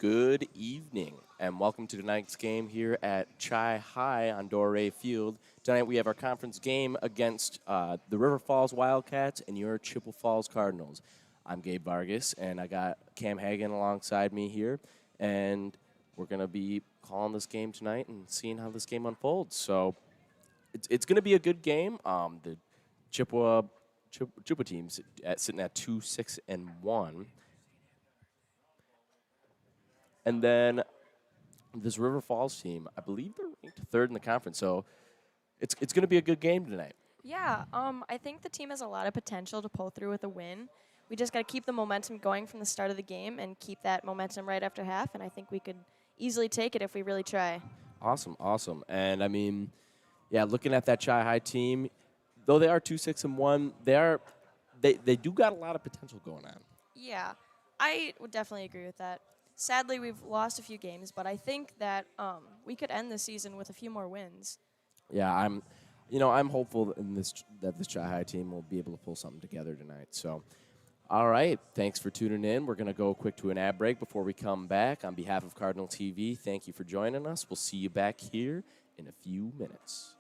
Good evening, and welcome to tonight's game here at Chi-Hi on Dorais Field. Tonight we have our conference game against the River Falls Wildcats and your Chippewa Falls Cardinals. I'm Gabe Vargas, and I got Cam Hagan alongside me here, and we're going to be calling this game tonight and seeing how this game unfolds. So it's going to be a good game. The Chippewa team's sitting at 2-6-1. And then this River Falls team, I believe they're ranked third in the conference, so it's going to be a good game tonight. Yeah, I think the team has a lot of potential to pull through with a win. We just got to keep the momentum going from the start of the game and keep that momentum right after half, and I think we could easily take it if we really try. Awesome. And I mean, yeah, looking at that Chi-Hi team, though they are 2-6-1, they do got a lot of potential going on. Yeah, I would definitely agree with that. Sadly, we've lost a few games, but I think that we could end the season with a few more wins. Yeah, I'm hopeful that this Chi-Hi team will be able to pull something together tonight. So, all right, thanks for tuning in. We're going to go quick to an ad break before we come back. On behalf of Cardinal TV, thank you for joining us. We'll see you back here in a few minutes.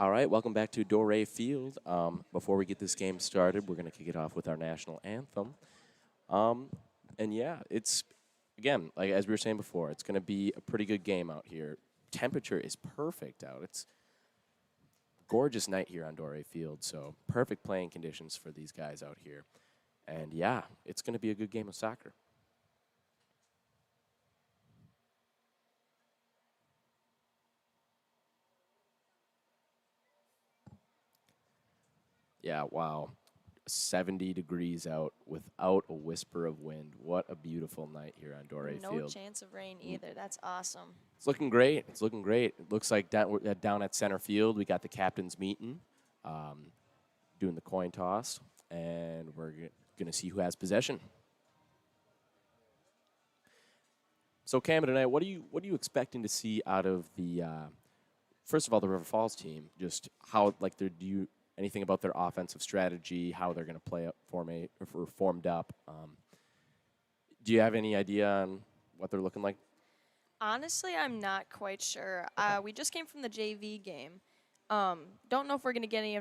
All right, welcome back to Dorais Field. Before we get this game started, we're going to kick it off with our national anthem. And yeah, it's, again, like as we were saying before, it's going to be a pretty good game out here. Temperature is perfect out. It's gorgeous night here on Dorais Field, so perfect playing conditions for these guys out here. And yeah, it's going to be a good game of soccer. Yeah, wow. 70 degrees out without a whisper of wind. What a beautiful night here on Dorais No Field. chance of rain either. That's awesome. It's looking great. It's looking great. It looks like down at center field, we got the captain's meeting, doing the coin toss, and we're going to see who has possession. So, Cam, tonight, what are you expecting to see out of the first of all the River Falls team? Just how anything about their offensive strategy, how they're going to play up, formed up? Do you have any idea on what they're looking like? Honestly, I'm not quite sure. We just came from the JV game. Don't know if we're going to get any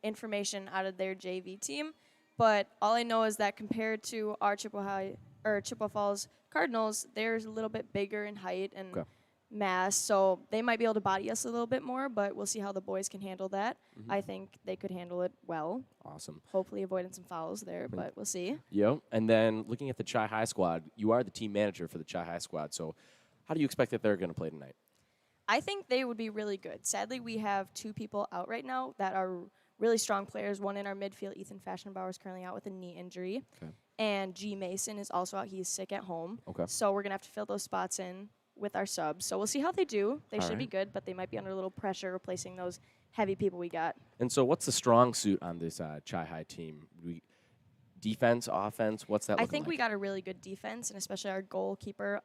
information out of their JV team, but all I know is that compared to our Chippewa Falls Cardinals, they're a little bit bigger in height and mass, so they might be able to body us a little bit more, but we'll see how the boys can handle that. Mm-hmm. I think they could handle it well. Awesome. Hopefully avoiding some fouls there, but we'll see. Yep. And then looking at the Chi-Hi squad, you are the team manager for the Chi-Hi squad, so how do you expect that they're going to play tonight? I think they would be really good. Sadly, we have two people out right now that are really strong players. One in our midfield, Ethan Fashionbauer, is currently out with a knee injury. Okay. And G. Mason is also out. He's sick at home. Okay. So we're going to have to fill those spots in with our subs. So we'll see how they do. They should be good, but they might be under a little pressure replacing those heavy people we got. And so what's the strong suit on this Chi-Hi team? Defense, offense, what's that looking like? I think we got a really good defense, and especially our goalkeeper,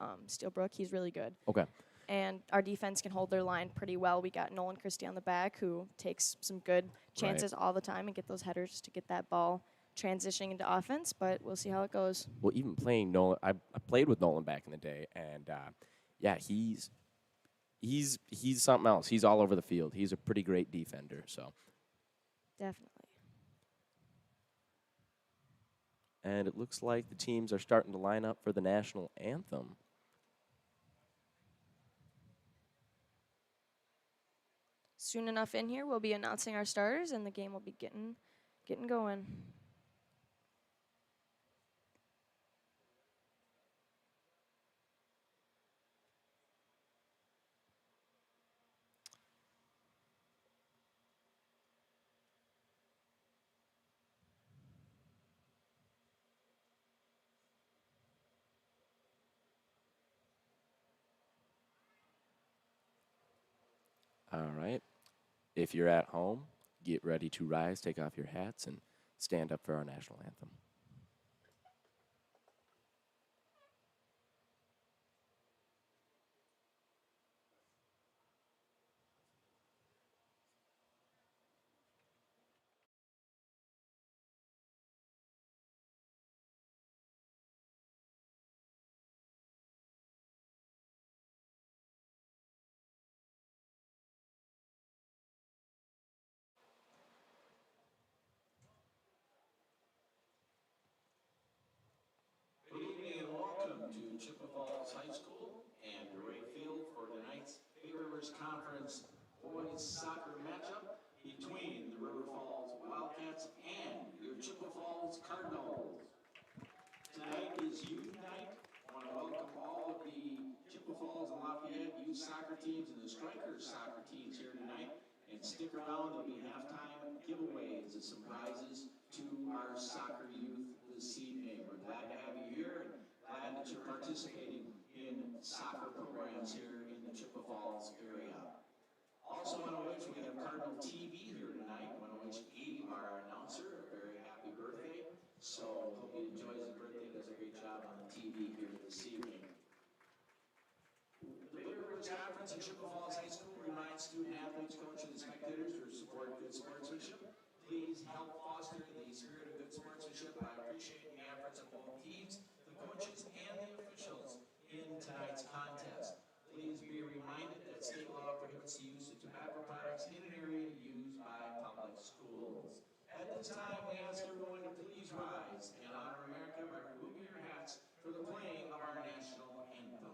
Brook, he's really good. Okay. And our defense can hold their line pretty well. We got Nolan Christie on the back, who takes some good chances all the time and get those headers to get that ball transitioning into offense, but we'll see how it goes. Well, even playing Nolan, I played with Nolan back in the day, and yeah, he's something else. He's all over the field. He's a pretty great defender, so. Definitely. And it looks like the teams are starting to line up for the national anthem. Soon enough in here, we'll be announcing our starters, and the game will be getting going. All right. If you're at home, get ready to rise, take off your hats, and stand up for our national anthem. Chippewa Falls High School and Dorais Field for tonight's Big Rivers Conference boys soccer matchup between the River Falls Wildcats and your Chippewa Falls Cardinals. Tonight is youth night. I want to welcome all of the Chippewa Falls and Lafayette youth soccer teams and the Strikers soccer teams here tonight. And stick around, there'll be halftime giveaways and some prizes to our soccer youth this evening. We're glad to have you here. Glad that you're participating in soccer programs here in the Chippewa Falls area. Also want to wish we have Cardinal TV here tonight. Want to wish Eve, our announcer, a very happy birthday. So hope he enjoys his birthday, does a great job on the TV here this evening. The Big Rivers Conference in Chippewa Falls High School reminds student athletes, coaches, and spectators to support good sportsmanship. Please help foster the spirit of good sportsmanship by appreciating the efforts of both teams, coaches, and the officials in tonight's contest. Please be reminded that state law prohibits the use of tobacco products in an area used this time, we ask everyone to please rise and honor America by removing your hats for the playing of our national anthem.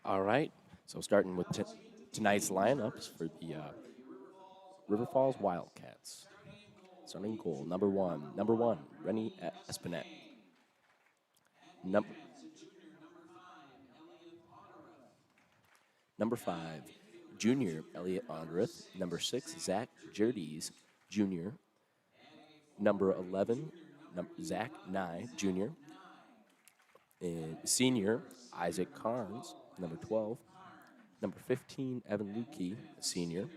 All right. So starting with tonight's lineups for the River Falls Wildcats. Starting goal, number one, Rennie Espinette. Number 5, Junior Elliot Ondreth. Number 6, Zach Jerdes Jr. Number 11, Zach Nye Jr. And senior, Isaac Carnes. Number 12. Number 15, Evan Lukey, a senior.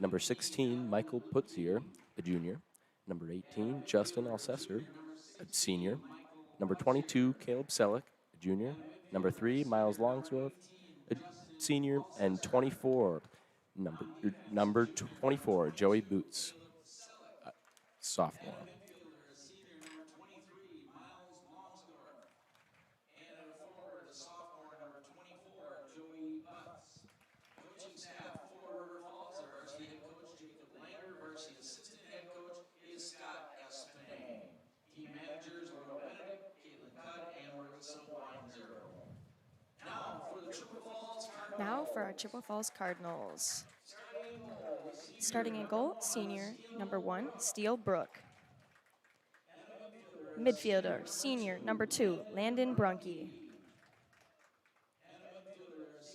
Number 16, Michael Putzier, a junior. Number 18, Justin Alcesser, a senior. Number 22, Caleb Selleck, a junior. Number 3, Miles Longsworth, a senior. And 24, number 24, Joey Boots, a sophomore. Now for our Chippewa Falls Cardinals. Starting in goal, senior, number 1, Steele Brook. Midfielder, senior, number 2, Landon Brunke.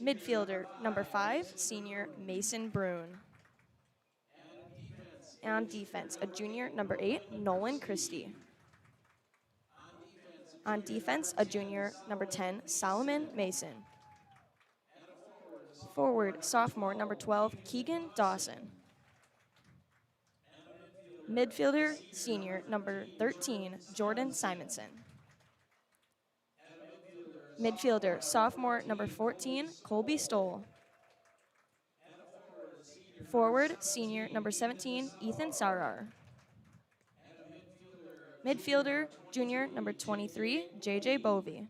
Midfielder, number 5, senior, Mason Brune. And on defense, a junior, number 8, Nolan Christie. On defense, a junior, number 10, Solomon Mason. Forward, sophomore, number 12, Keegan Dawson. Midfielder, senior, number 13, Jordan Simonson. Midfielder, sophomore, number 14, Colby Stoll. Forward, senior, number 17, Ethan Sarar. Midfielder, junior, number 23, JJ Bovey.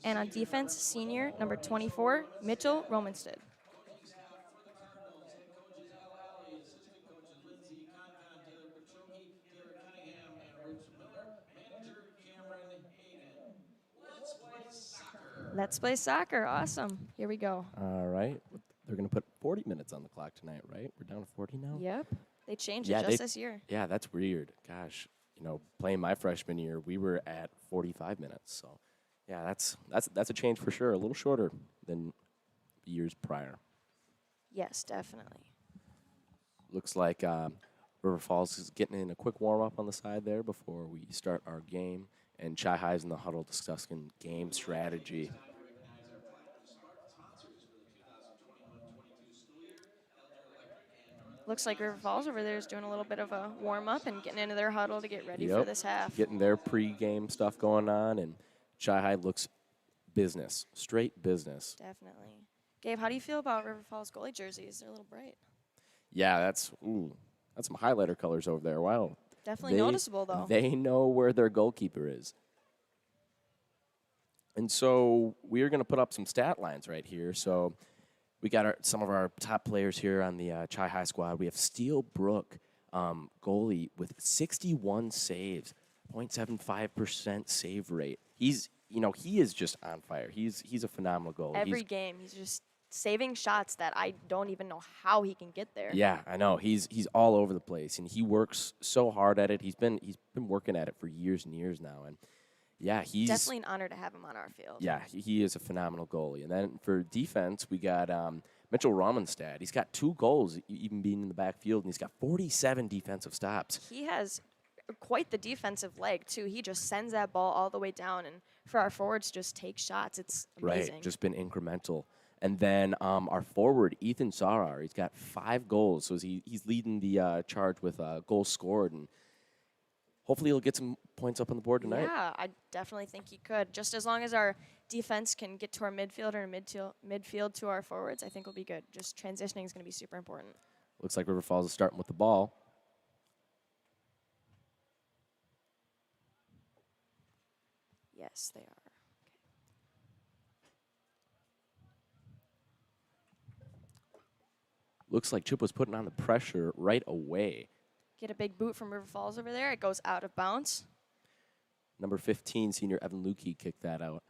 And on defense, senior, number 24, Mitchell Romanstead. Let's play soccer. Awesome. Here we go. All right. They're going to put 40 minutes on the clock tonight, right? We're down to 40 now? Yep. They changed it just this year. Yeah, that's weird. Gosh, playing my freshman year, we were at 45 minutes. So, yeah, that's a change for sure. A little shorter than years prior. Yes, definitely. Looks like River Falls is getting in a quick warm-up on the side there before we start our game. And Chi-Hi's in the huddle discussing game strategy. Looks like River Falls over there is doing a little bit of a warm-up and getting into their huddle to get ready for this half. Getting their pre-game stuff going on, and Chi-Hi looks business, straight business. Definitely. Gabe, how do you feel about River Falls goalie jerseys? They're a little bright. Yeah, that's some highlighter colors over there. Wow. Definitely noticeable, though. They know where their goalkeeper is. And so we are going to put up some stat lines right here. So we got some of our top players here on the Chi-Hi squad. We have Steele Brook goalie with 61 saves, 0.75% save rate. He is just on fire. He's a phenomenal goalie. Every game, he's just saving shots that I don't even know how he can get there. Yeah, I know. He's all over the place, and he works so hard at it. He's been working at it for years and years now, and yeah, he's Definitely an honor to have him on our field. yeah, he is a phenomenal goalie. And then for defense, we got Mitchell Romanstad. He's got 2 goals, even being in the backfield, and he's got 47 defensive stops. He has quite the defensive leg, too. He just sends that ball all the way down, and for our forwards, just take shots. It's amazing. Right, just been incremental. And then our forward, Ethan Sarar, he's got 5 goals. So he's leading the charge with goals scored. And hopefully he'll get some points up on the board tonight. Yeah, I definitely think he could. Just as long as our defense can get to our midfielder and midfield to our forwards, I think we'll be good. Just transitioning is going to be super important. Looks like River Falls is starting with the ball. Yes, they are. Looks like Chip was putting on the pressure right away. Get a big boot from River Falls over there. It goes out of bounds. Number 15, senior Evan Lukey kicked that out.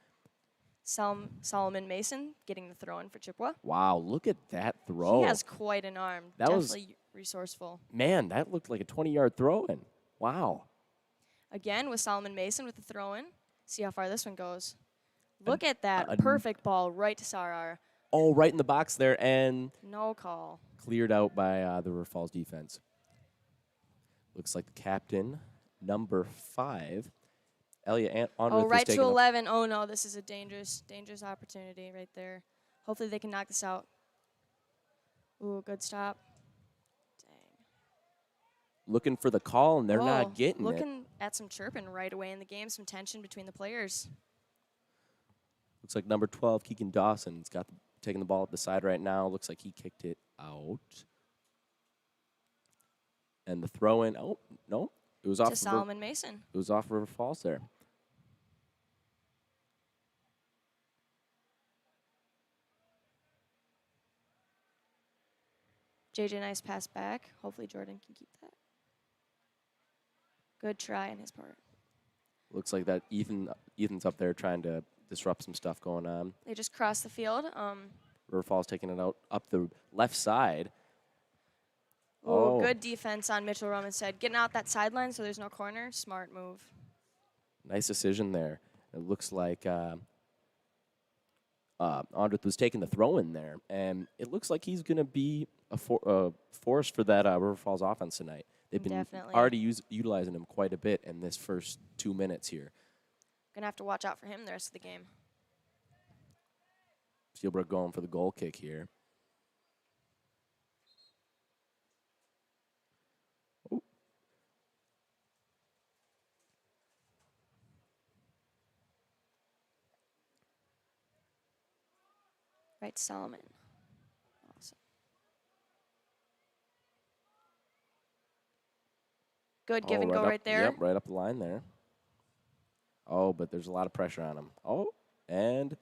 Solomon Mason getting the throw in for Chippewa. Wow, look at that throw. He has quite an arm. That was- Definitely resourceful. Man, that looked like a 20-yard throw-in. Wow. Again with Solomon Mason with the throw in. See how far this one goes. Look at that a- perfect ball right to Sarar. Oh, right in the box there, and No call. cleared out by the River Falls defense. Looks like the captain, number 5, Elliot Onruth, Oh, right is to taking 11. Oh, no, this is a dangerous opportunity right there. Hopefully they can knock this out. Ooh, good stop. Dang. looking for the call, and they're Oh, not getting it. looking at some chirping right away in the game, some tension between the players. Looks like number 12, Keegan Dawson, has got taking the ball up the side right now. Looks like he kicked it out. And the throw-in, oh, no, it was off. To Solomon Mason. It was off River Falls there. JJ nice pass back. Hopefully Jordan can keep that. Good try on his part. Looks like that Ethan's up there trying to disrupt some stuff going on. They just crossed the field. River Falls taking it out up the left side. Oh, good defense on Mitchell Romanstead. Getting out that sideline so there's no corner. Smart move. Nice decision there. It looks like Ondreth was taking the throw in there, and it looks like he's going to be a force for that River Falls offense tonight. They've been Definitely. already utilizing him quite a bit in this first 2 minutes here. Gonna have to watch out for him the rest of the game. Steelbrook going for the goal kick here. Ooh. Right, Solomon. Awesome. Good give and go right there. Yep, right up the line there. Oh, but there's a lot of pressure on him. Oh, and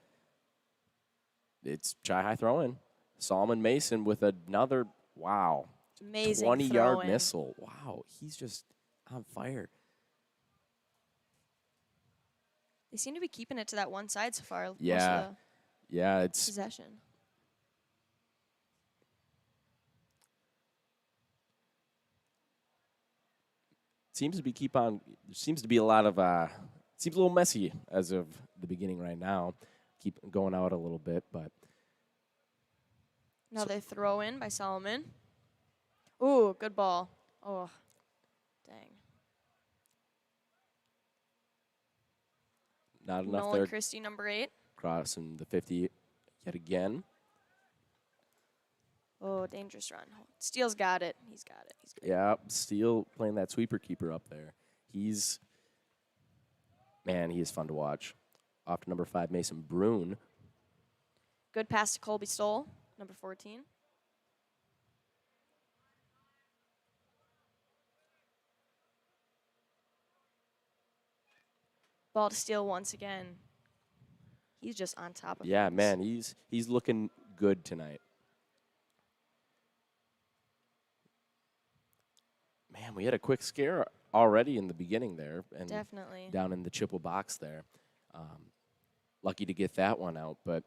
it's Chi-Hi throwing. Solomon Mason with another, wow, Amazing 20-yard throw-in. missile. Wow, he's just on fire. They seem to be keeping it to that one side so far. Most Yeah. of Yeah, the it's possession. seems to be there seems to be a lot of seems a little messy as of the beginning right now. Keep going out a little bit, but Another throw in by Solomon. Ooh, good ball. Oh, dang. not enough Nolan there. Christie, number 8. Crossing the 50 yet again. Oh, dangerous run. Steele's got it. He's got it. He's good. Yeah, Steele playing that sweeper keeper up there. He is fun to watch. Off to number 5, Mason Brune. Good pass to Colby Stoll, number 14. Ball to Steele once again. He's just on top of Yeah, things. man, he's looking good tonight. Man, Man, we had a quick scare already in the beginning there. And Definitely. down in the Chippewa box there. Lucky to get that one out, but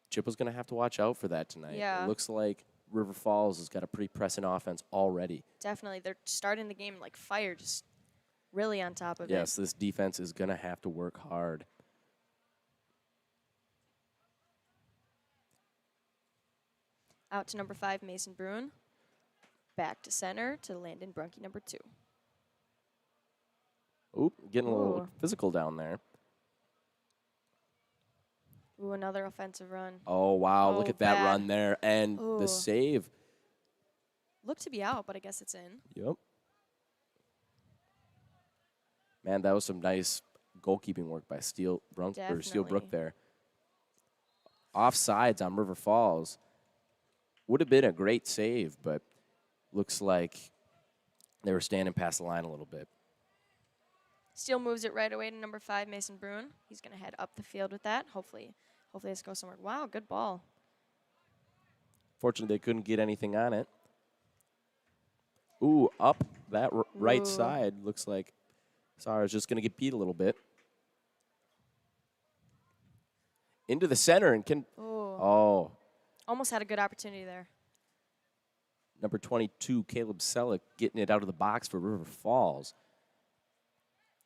Chippewa's going to have to watch out for that tonight. Yeah. It looks like River Falls has got a pretty pressing offense already. Definitely. They're starting the game like fire, just really on top of it. Yes, this defense is going to have to work hard. Out to number 5, Mason Bruin. Back to center to Landon Brunke, number 2. Oop, getting a little Ooh. physical down there. Ooh, another offensive run. Oh, wow, look Oh, at that bad. run there. And Ooh. the save. Looked to be out, but I guess it's in. Yep. Man, that was some nice goalkeeping work by Steel Brook Definitely. there. Offsides on River Falls. Would have been a great save, but looks like they were standing past the line a little bit. Steele moves it right away to number 5, Mason Bruin. He's going to head up the field with that. Hopefully this goes somewhere. Wow, good ball. Fortunately, they couldn't get anything on it. Ooh, up that right Ooh. side. Looks like Sarah's just going to get beat a little bit. Into the center and can. Ooh. Oh, Almost had a good opportunity there. number 22, Caleb Selleck, getting it out of the box for River Falls.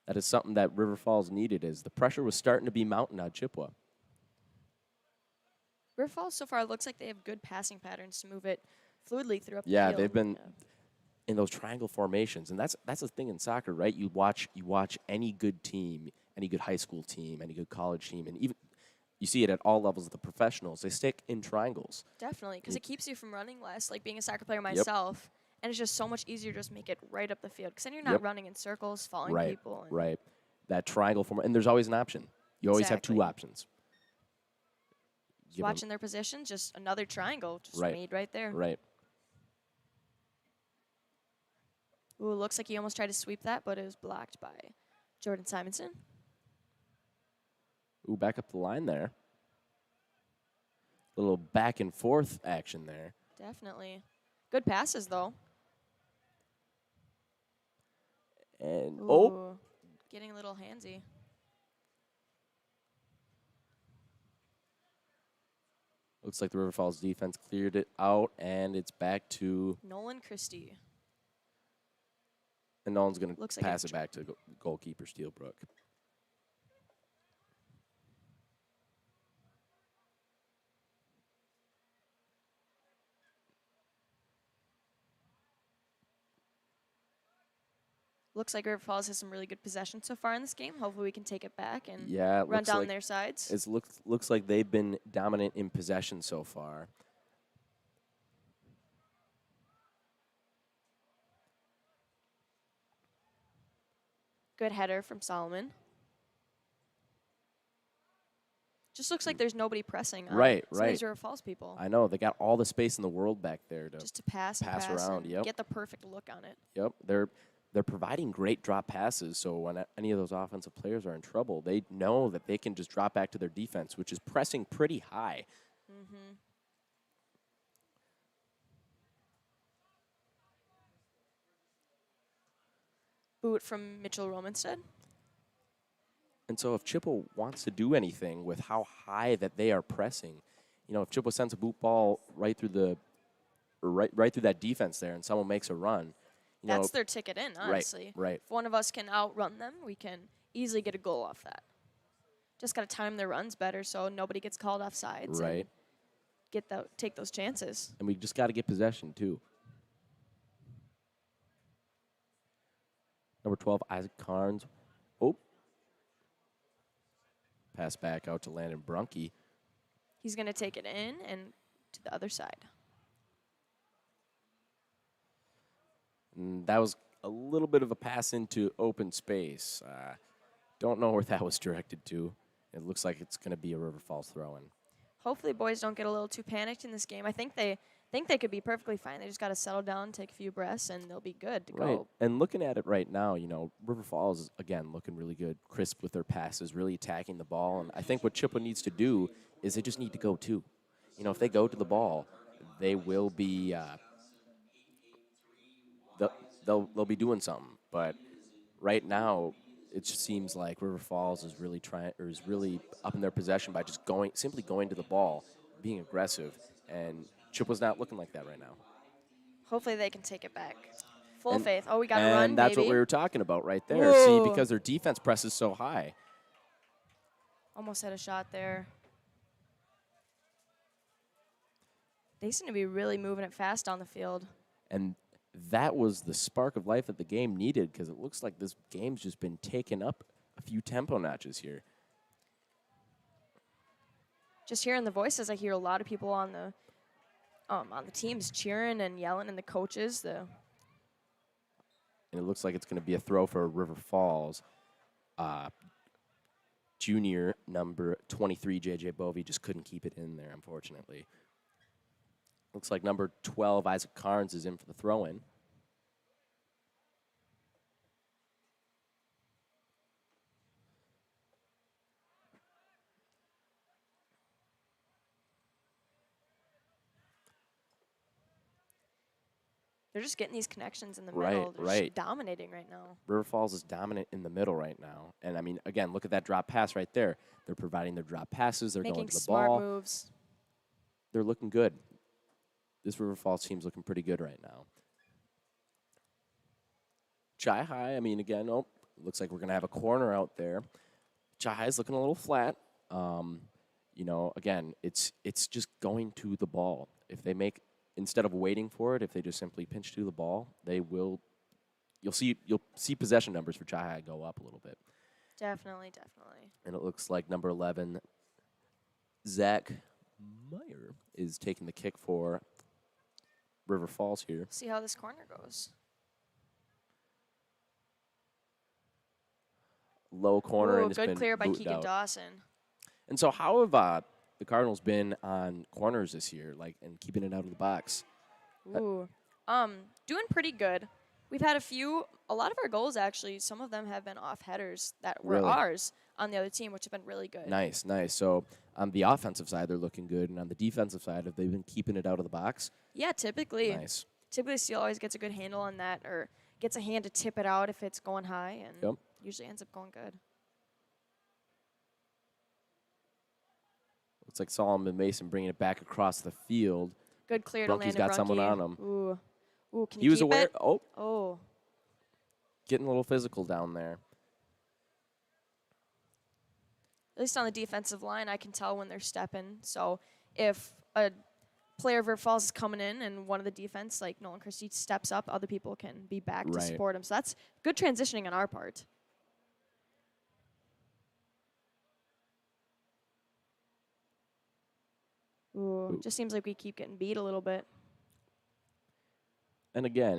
That is something that River Falls needed, as the pressure was starting to be mounting on Chippewa. River Falls so far looks like they have good passing patterns to move it fluidly through up the Yeah, field. they've been in those triangle formations, and that's the thing in soccer, right? You watch any good team, any good high school team, any good college team, and even you see it at all levels of the professionals. They stick in triangles. Definitely, because it keeps you from running less. Like being a soccer player myself, and it's just so much easier to just make it right up the field. Because then you're not Yep. running in circles, following Right, people. And right. That triangle form, and there's always an option. You always have two Exactly. options. Just Give 'em- watching their positions, just another triangle just Right. made right there. Right. Ooh, looks like he almost tried to sweep that, but it was blocked by Jordan Simonson. Ooh, back up the line there. Little back and forth action there. Definitely. Good passes, though. And Ooh, getting a little handsy. looks like the River Falls defense cleared it out, and it's back to, Nolan Christie. and Nolan's going to Looks like pass a it back to goalkeeper Steelbrook. Looks like River Falls has some really good possession so far in this game. Hopefully we can take it back and Yeah, it run looks down like their sides. it looks like they've been dominant in possession so far. Good header from Solomon. Just looks like there's nobody pressing on Right, some of these right. River Falls people. I know they got all the space in the world back there to. Just to pass and pass pass around, and yep. get the perfect look on it. Yep, they're providing great drop passes. So when any of those offensive players are in trouble, they know that they can just drop back to their defense, which is pressing pretty high. Mm-hmm. Boot from Mitchell Romanstead. And so if Chippewa wants to do anything with how high that they are pressing, if Chippewa sends a boot ball right through that defense there, and someone makes a run, That's their ticket in, honestly. right. If one of us can outrun them, we can easily get a goal off that. Just got to time their runs better so nobody gets called off sides. Right. And take those chances. And we just got to get possession too. Number 12, Isaac Carnes. Oh. Pass back out to Landon Brunke. He's going to take it in and to the other side. And that was a little bit of a pass into open space. Don't know where that was directed to. It looks like it's going to be a River Falls throw-in. Hopefully boys don't get a little too panicked in this game. I think they could be perfectly fine. They just got to settle down, take a few breaths, and they'll be good to Right. go. And looking at it right now, River Falls is, again, looking really good, crisp with their passes, really attacking the ball. And I think what Chippewa needs to do is they just need to go too. If they go to the ball, they will be they'll they'll be doing something. But right now, it just seems like River Falls is really up in their possession by just simply going to the ball, being aggressive, and Chippewa's not looking like that right now. Hopefully they can take it back. Full And- faith. Oh, we got to run, And that's baby. what we were talking about right there. Whoa. See, because their defense presses so high. Almost had a shot there. They seem to be really moving it fast on the field. And that was the spark of life that the game needed, because it looks like this game's just been taken up a few tempo notches here. Just hearing the voices, I hear a lot of people on the teams cheering and yelling, and the coaches. And it looks like it's going to be a throw for River Falls. Junior number 23, J.J. Bovey, just couldn't keep it in there, unfortunately. Looks like number 12, Isaac Carnes, is in for the throw-in. They're just getting these connections in the Right, middle. They're right. just dominating right now. River Falls is dominant in the middle right now. And, I mean, again, look at that drop pass right there. They're providing their drop passes. They're Making going to the smart ball. moves. They're looking good. This River Falls team's looking pretty good right now. Chi-Hi, I mean, again, looks like we're going to have a corner out there. Chi-Hi's looking a little flat. You know, again, it's just going to the ball. If they make, instead of waiting for it, if they just simply pinch to the ball, you'll see possession numbers for Chi-Hi go up a little bit. Definitely, definitely. And it looks like number 11, Zach Meyer, is taking the kick for River Falls here. See how this corner goes. Low corner, Ooh, and it's good been clear by booted Keegan out. Dawson. And so how have the Cardinals been on corners this year, and keeping it out of the box? Ooh. Doing pretty good. We've had a lot of our goals actually, some of them have been off headers that were Really? ours on the other team, which have been really good. Nice, nice. So on the offensive side, they're looking good, and on the defensive side, have they been keeping it out of the box? Yeah, typically. Nice. Typically, Steele always gets a good handle on that, or gets a hand to tip it out if it's going high, and Yep. usually ends up going good. Looks like Solomon Mason bringing it back across the field. Good clear to Brunke's land. got someone on him. Ooh, can He you was keep aware. it? Oh, Oh, getting a little physical down there. at least on the defensive line, I can tell when they're stepping. So if a player of River Falls is coming in and one of the defense, like Nolan Christie, steps up, other people can be back to Right. support him. So that's good transitioning on our part. Ooh, just seems like we keep getting beat a little bit. And again,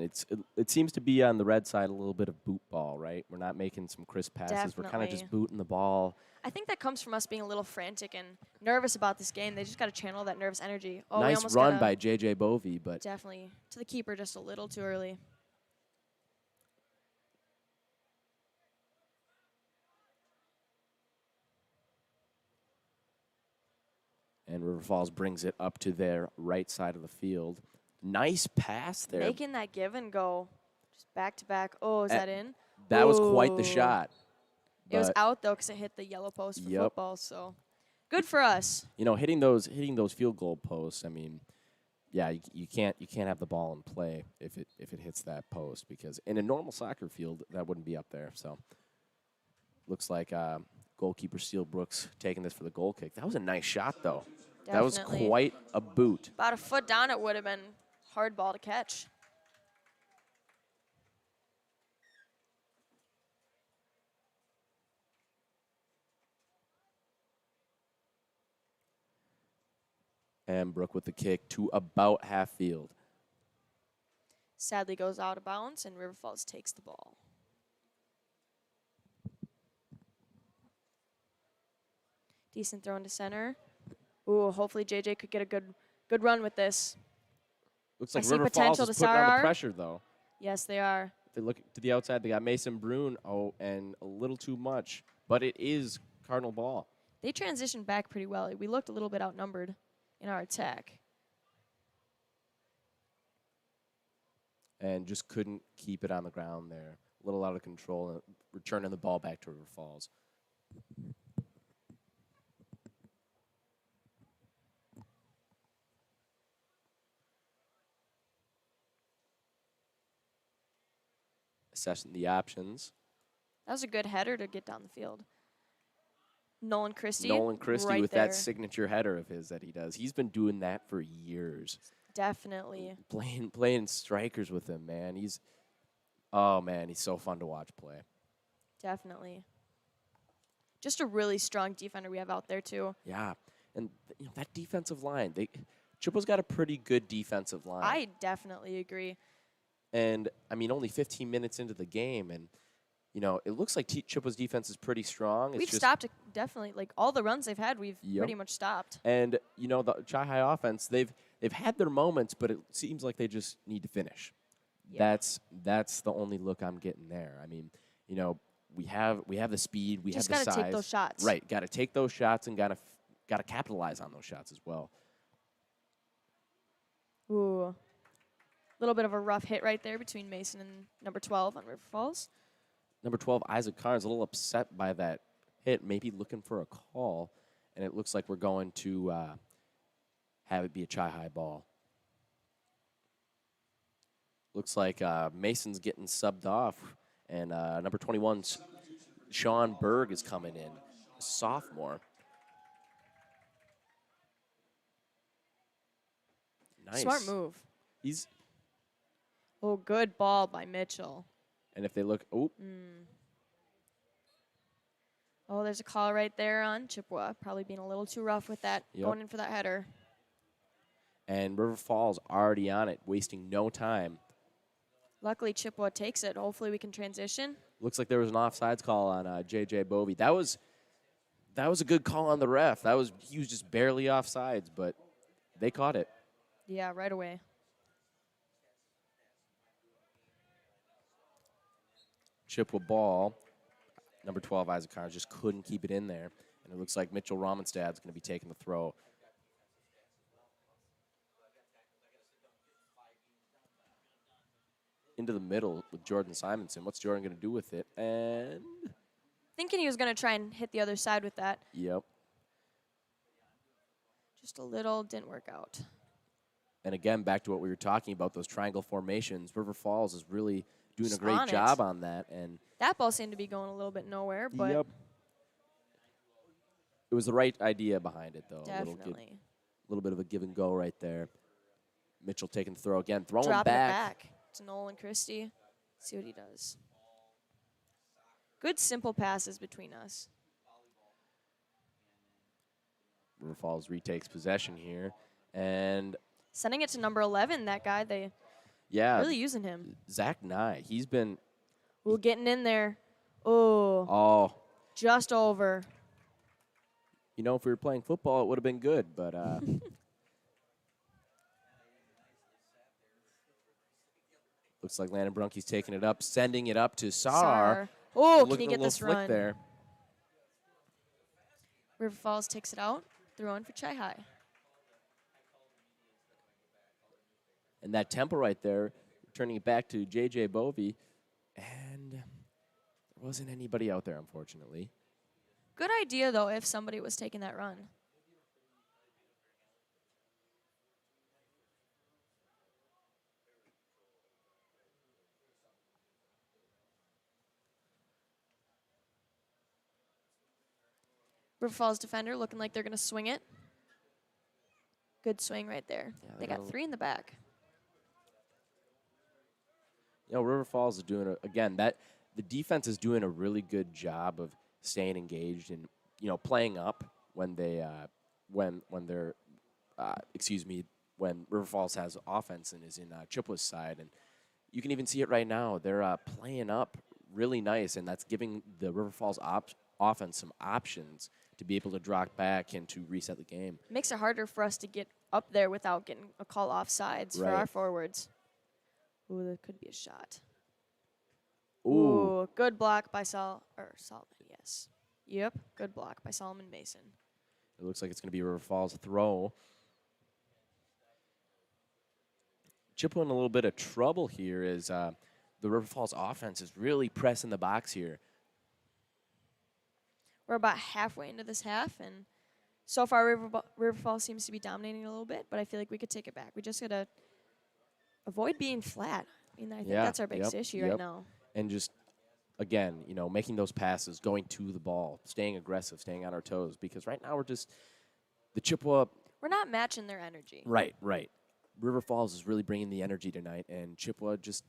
it seems to be on the red side a little bit of boot ball, right? We're not making some crisp passes. We're kind of just Definitely. booting the ball. I think that comes from us being a little frantic and nervous about this game. They just got to channel that nervous energy. Oh, we Nice almost run gotta- by J.J. Bovey, but Definitely. To the keeper just a little too early. and River Falls brings it up to their right side of the field. Nice pass there. Making that give and go. Just back to back. Oh, is that in? That was quite the Ooh. shot. It was But, out, though, because it hit the yellow post for Yep. football. So good for us. you know, hitting those field goal posts, I mean, yeah, you can't have the ball in play if it hits that post, because in a normal soccer field that wouldn't be up there. So looks like goalkeeper Steele Brooks taking this for the goal kick. That was a nice shot though. That was Definitely. quite a boot. About a foot down, it would have been hard ball to catch. And Brook with the kick to about half field. Sadly goes out of bounds, and River Falls takes the ball. Decent throw into center. Ooh, hopefully JJ could get a good run with this. Looks I like see River Falls potential is to putting on the Sarar. pressure though. Yes, they are. If they look to the outside, they got Mason Brune. Oh, and a little too much. But it is Cardinal ball. They transitioned back pretty well. We looked a little bit outnumbered in our attack. and just couldn't keep it on the ground there. A little out of control, and returning the ball back to River Falls. Assessing the options. That was a good header to get down the field. Nolan Christie. Nolan Christie right with there. that signature header of his that he does. He's been doing that for years. Definitely. Playing strikers with him, man. He's so fun to watch play. Definitely. Just a really strong defender we have out there, too. Yeah, and that defensive line, Chippewa's got a pretty good defensive line. I definitely agree. And, I mean, only 15 minutes into the game, and, it looks like Chippewa's defense is pretty strong. We've stopped it, definitely. Like, all the runs they've had, we've Yep. pretty much stopped. And, the Chi-Hi offense, they've had their moments, but it seems like they just need to finish. Yeah. That's the only look I'm getting there. I mean, we have the speed, we Just have the size. gotta take those shots. Right, got to take those shots and got to capitalize on those shots as well. Ooh. A little bit of a rough hit right there between Mason and number 12 on River Falls. Number 12, Isaac Carnes, a little upset by that hit, maybe looking for a call, and it looks like we're going to have it be a Chi-Hi ball. Looks like Mason's getting subbed off, and number 21, Sean Berg, is coming in, a sophomore. Nice. Smart move. He's, Oh, good ball by Mitchell. and if they look, Oh, there's a call right there on Chippewa. Probably being a little too rough with that, Yep. going in for that header. and River Falls already on it, wasting no time. Luckily, Chippewa takes it. Hopefully, we can transition. Looks like there was an offsides call on J.J. Bovey. That was a good call on the ref. He was just barely offsides, but they caught it. Yeah, right away. Chippewa ball. Number 12, Isaac Carnes, just couldn't keep it in there. And it looks like Mitchell Romanstad's going to be taking the throw. Into the middle with Jordan Simonson. What's Jordan going to do with it? And, Thinking he was going to try and hit the other side with that. yep. Just a little, didn't work out. And again, back to what we were talking about, those triangle formations. River Falls is really doing Just a great on it. job on that. And That ball seemed to be going a little bit nowhere, but yep. It was the right idea behind it, though. definitely. A little bit of a give and go right there. Mitchell taking the throw again, throwing Dropping back. it back to Nolan Christie. See what he does. Good simple passes between us. River Falls retakes possession here. And, Sending it to number 11, that guy, they yeah, really using him. Zach Nye, he's been, Ooh, getting in there. Oh, oh, just over. if we were playing football, it would have been good. But looks like Landon Brunke's taking it up, sending it up to Saar. Oh, can Looking you a get little this flick run? there. River Falls takes it out. Throw-in for Chi-Hi. And that tempo right there, turning it back to J.J. Bovey. And there wasn't anybody out there, unfortunately. Good idea, though, if somebody was taking that run. River Falls defender looking like they're going to swing it. Good swing right there. Yeah, they they got got 3 in the back. River Falls is doing the defense is doing a really good job of staying engaged and playing up when they when River Falls has offense and is in Chippewa's side, and you can even see it right now. They're playing up really nice, and that's giving the River Falls offense some options to be able to drop back and to reset the game. Makes it harder for us to get up there without getting a call off sides for Right. our forwards. Ooh, that could be a shot. Ooh. Good block by Solomon, yes. Yep, good block by Solomon Mason. It looks like it's going to be River Falls throw. Chippewa in a little bit of trouble here is the River Falls offense is really pressing the box here. We're about halfway into this half, and so far River Falls seems to be dominating a little bit, but I feel like we could take it back. We just got to avoid being flat. I mean, I think that's our biggest issue right now. And just, again, making those passes, going to the ball, staying aggressive, staying on our toes, because right now the Chippewa. We're not matching their energy. Right. River Falls is really bringing the energy tonight, and Chippewa it's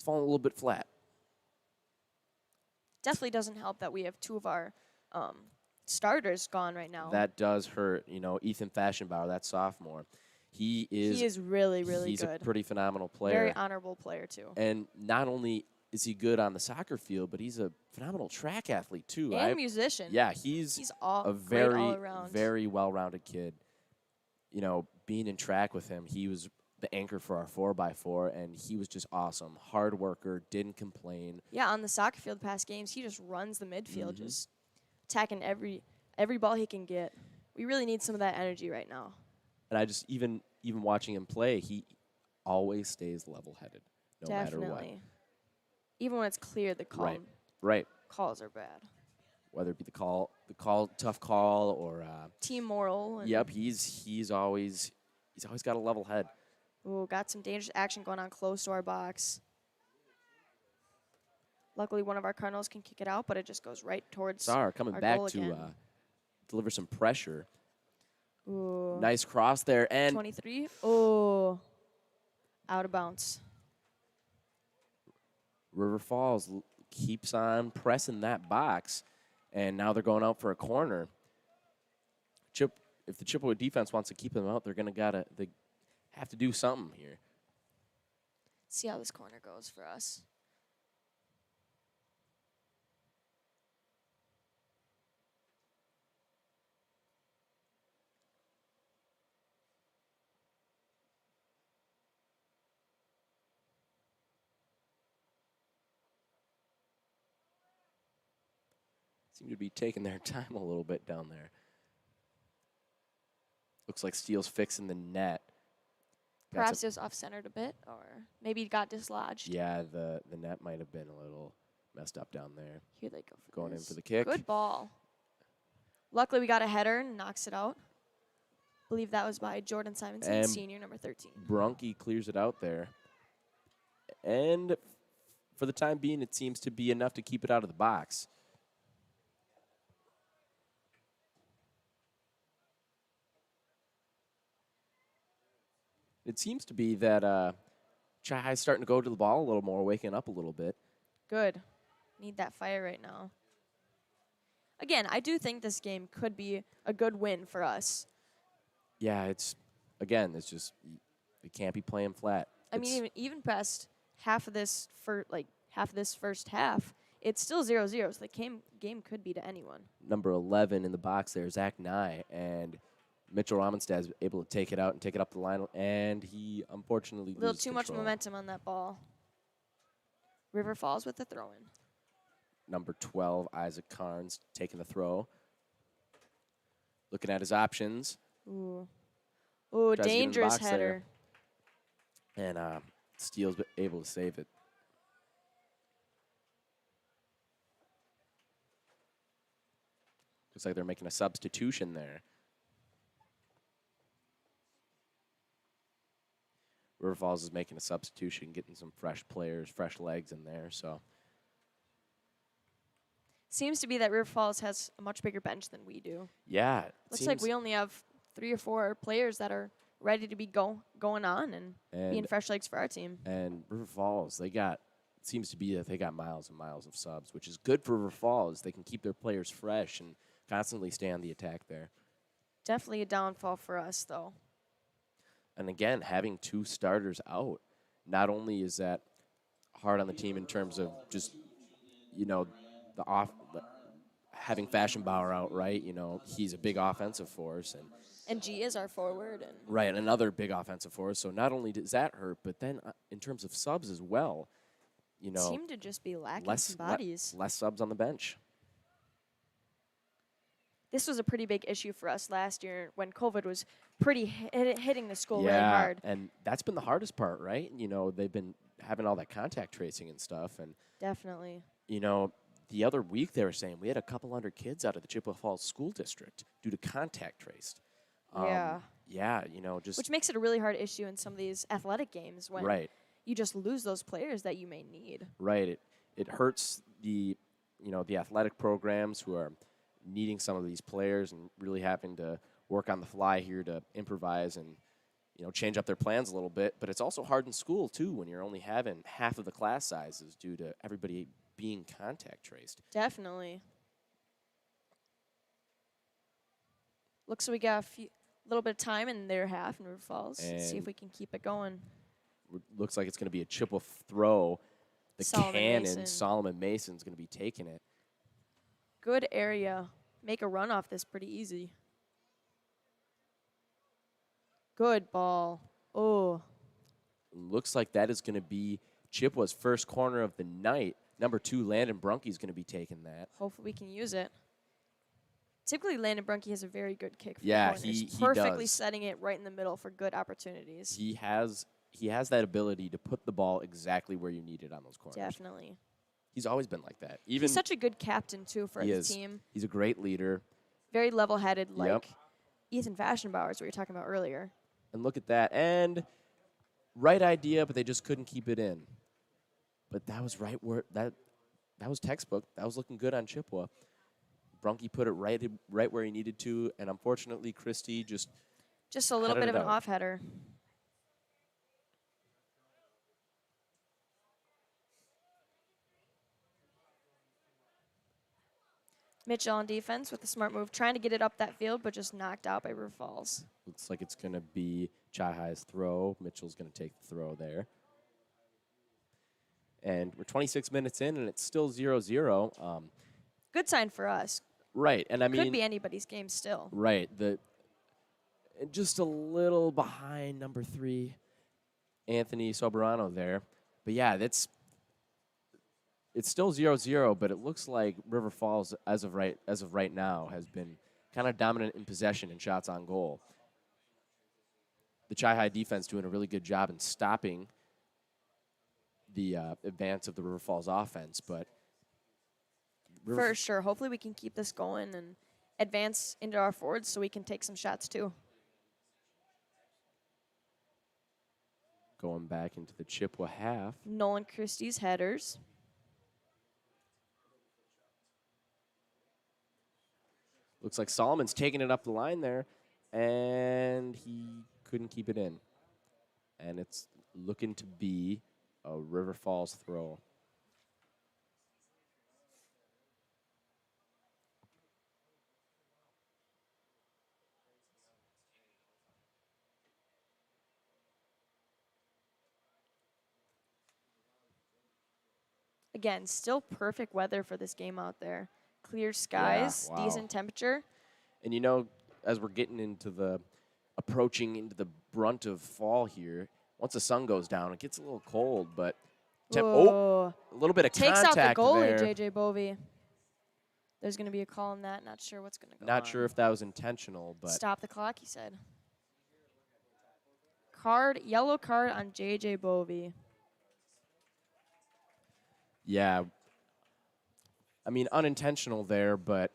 falling a little bit flat. Definitely doesn't help that we have two of our starters gone right now. That does hurt. Ethan Fashionbauer, that sophomore, he is really, really he's good. He's a pretty phenomenal player. Very honorable player, too. And not only is he good on the soccer field, but he's a phenomenal track athlete, too. And musician. Yeah, he's a very, all around. very well-rounded kid. Being in track with him, he was the anchor for our 4x4, and he was just awesome. Hard worker, didn't complain. Yeah, on the soccer field past games, he just runs the midfield, just attacking every ball he can get. We really need some of that energy right now. And I just, even watching him play, he always stays level-headed, no matter what. Even when it's clear the call, Right. calls are bad. Whether it be the tough call, or team moral. Yep, he's always got a level head. Ooh, got some dangerous action going on close to our box. Luckily, one of our Cardinals can kick it out, but it just goes right towards Sar coming our back goal to again. deliver some pressure. Ooh. Nice cross there, and 23. Oh, out of bounds. River Falls keeps on pressing that box, and now they're going out for a corner. If the Chippewa defense wants to keep them out, they have to do something here. See how this corner goes for us. Seem to be taking their time a little bit down there. Looks like Steele's fixing the net. Perhaps it was off-centered a bit, or maybe it got dislodged. Yeah, the net might have been a little messed up down there. Here they go for Going this. in for the kick. Good ball. Luckily, we got a header and knocks it out. Believe that was by Jordan Simonson, And senior, number 13. Brunke clears it out there. And for the time being, it seems to be enough to keep it out of the box. It seems to be that Chi-Hi's starting to go to the ball a little more, waking up a little bit. Good. Need that fire right now. Again, I do think this game could be a good win for us. Yeah, it's just they can't be playing flat. I mean, even past half of this first half, it's still 0-0, so the game could be to anyone. Number 11 in the box there, Zach Nye, and Mitchell Ramonstad is able to take it out and take it up the line, and he unfortunately A little loses too much control. momentum on that ball. River Falls with the throw-in. Number 12, Isaac Carnes, taking the throw. Looking at his options. Ooh, Tries to get in the dangerous box header. there. And Steele's able to save it. Looks like they're making a substitution there. River Falls is making a substitution, getting some fresh players, fresh legs in there. So Seems to be that River Falls has a much bigger bench than we do. yeah, Looks like we only have 3 or 4 players that are ready to be going on and being fresh legs for our team. And River Falls, seems to be that they got miles and miles of subs, which is good for River Falls. They can keep their players fresh and constantly stay on the attack there. Definitely a downfall for us, though. And again, having 2 starters out, not only is that hard on the team in terms of just, having Fashionbauer out, right? He's a big offensive force. And G is our forward. And Right, another big offensive force. So not only does that hurt, but then in terms of subs as well, seem to just be lacking some bodies. less subs on the bench. this was a pretty big issue for us last year when COVID was pretty hitting the school really Yeah, hard. and that's been the hardest part, right? You know, they've been having all that contact tracing and stuff, and Definitely. you know, the other week they were saying we had a couple hundred kids out of the Chippewa Falls School District due to contact traced. Yeah. Yeah, you know, just Which makes it a really hard issue in some of these athletic games when right, you just lose those players that you may need. right. It hurts the the athletic programs who are needing some of these players and really having to work on the fly here to improvise and change up their plans a little bit. But it's also hard in school too when you're only having half of the class sizes due to everybody being contact traced. Definitely. Looks like we got a little bit of time in their half in River Falls. Let's see if And we can keep it going. Looks like it's going to be a Chippewa throw. The Solomon cannon, Mason. Solomon Mason's going to be taking it. Good area. Make a run off this pretty easy. Good ball. Oh, Looks like that is going to be Chippewa's first corner of the night. Number 2, Landon Brunke's going to be taking that. hopefully we can use it. Typically, Landon Brunke has a very good kick for Yeah, the corners. he perfectly does. setting it right in the middle for good opportunities. He has that ability to put the ball exactly where you need it on those corners. Definitely. He's always been like that. Even He's such a good captain, too, for he his is. team. He's a great leader. Very level-headed, like Yep. Ethan Fashionbauer is what you were talking about earlier. And look at that. And right idea, but they just couldn't keep it in. But that was right where that was textbook. That was looking good on Chippewa. Brunke put it right where he needed to, and unfortunately, Christie just Just a little Headed bit of it an out. off header. Mitchell on defense with a smart move, trying to get it up that field, but just knocked out by River Falls. looks like it's going to be Chi-Hi's throw. Mitchell's going to take the throw there. And we're 26 minutes in, and it's still 0-0. Good sign for us. Right, and I mean, Could be anybody's game still. right, and just a little behind number 3, Anthony Soberano there. But yeah, it's still 0-0, but it looks like River Falls, as of right now, has been kind of dominant in possession and shots on goal. The Chi-Hi defense doing a really good job in stopping the advance of the River Falls offense, but For sure. Hopefully we can keep this going and advance into our forwards so we can take some shots too. going back into the Chippewa half. Nolan Christie's headers. Looks like Solomon's taking it up the line there, and he couldn't keep it in. And it's looking to be a River Falls throw. Again, still perfect weather for this game out there. Clear skies, wow. decent temperature. And as we're getting into approaching into the brunt of fall here, once the sun goes down, it gets a little cold, but a little bit of Takes out contact the goalie, there. JJ Bovey. There's going to be a call on that. Not sure what's going to go on. Not sure if that was intentional, but Stop the clock, he said. Yellow card on JJ Bovey. yeah. I mean, unintentional there, but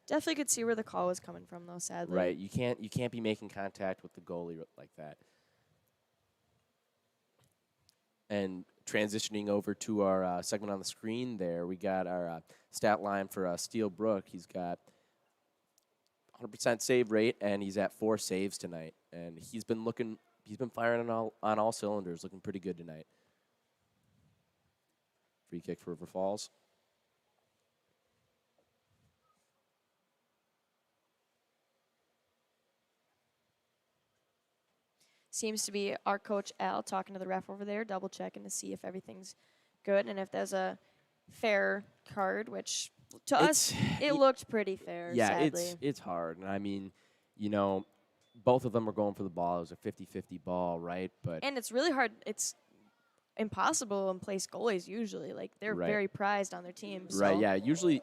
Definitely could see where the call was coming from, though, sadly. right, you can't be making contact with the goalie like that. And transitioning over to our segment on the screen there, we got our stat line for Steele Brook. He's got 100% save rate, and he's at 4 saves tonight. And he's been firing on all cylinders, looking pretty good tonight. Free kick for River Falls. Seems to be our coach, Al, talking to the ref over there, double-checking to see if everything's good and if there's a fair card, which to us, it looked pretty fair, Yeah, sadly. it's hard. And I mean, both of them are going for the ball. It was a 50-50 ball, right? But And it's really hard. It's impossible in place goalies usually. Like, they're Right. very prized on their team. So. Right, yeah. Usually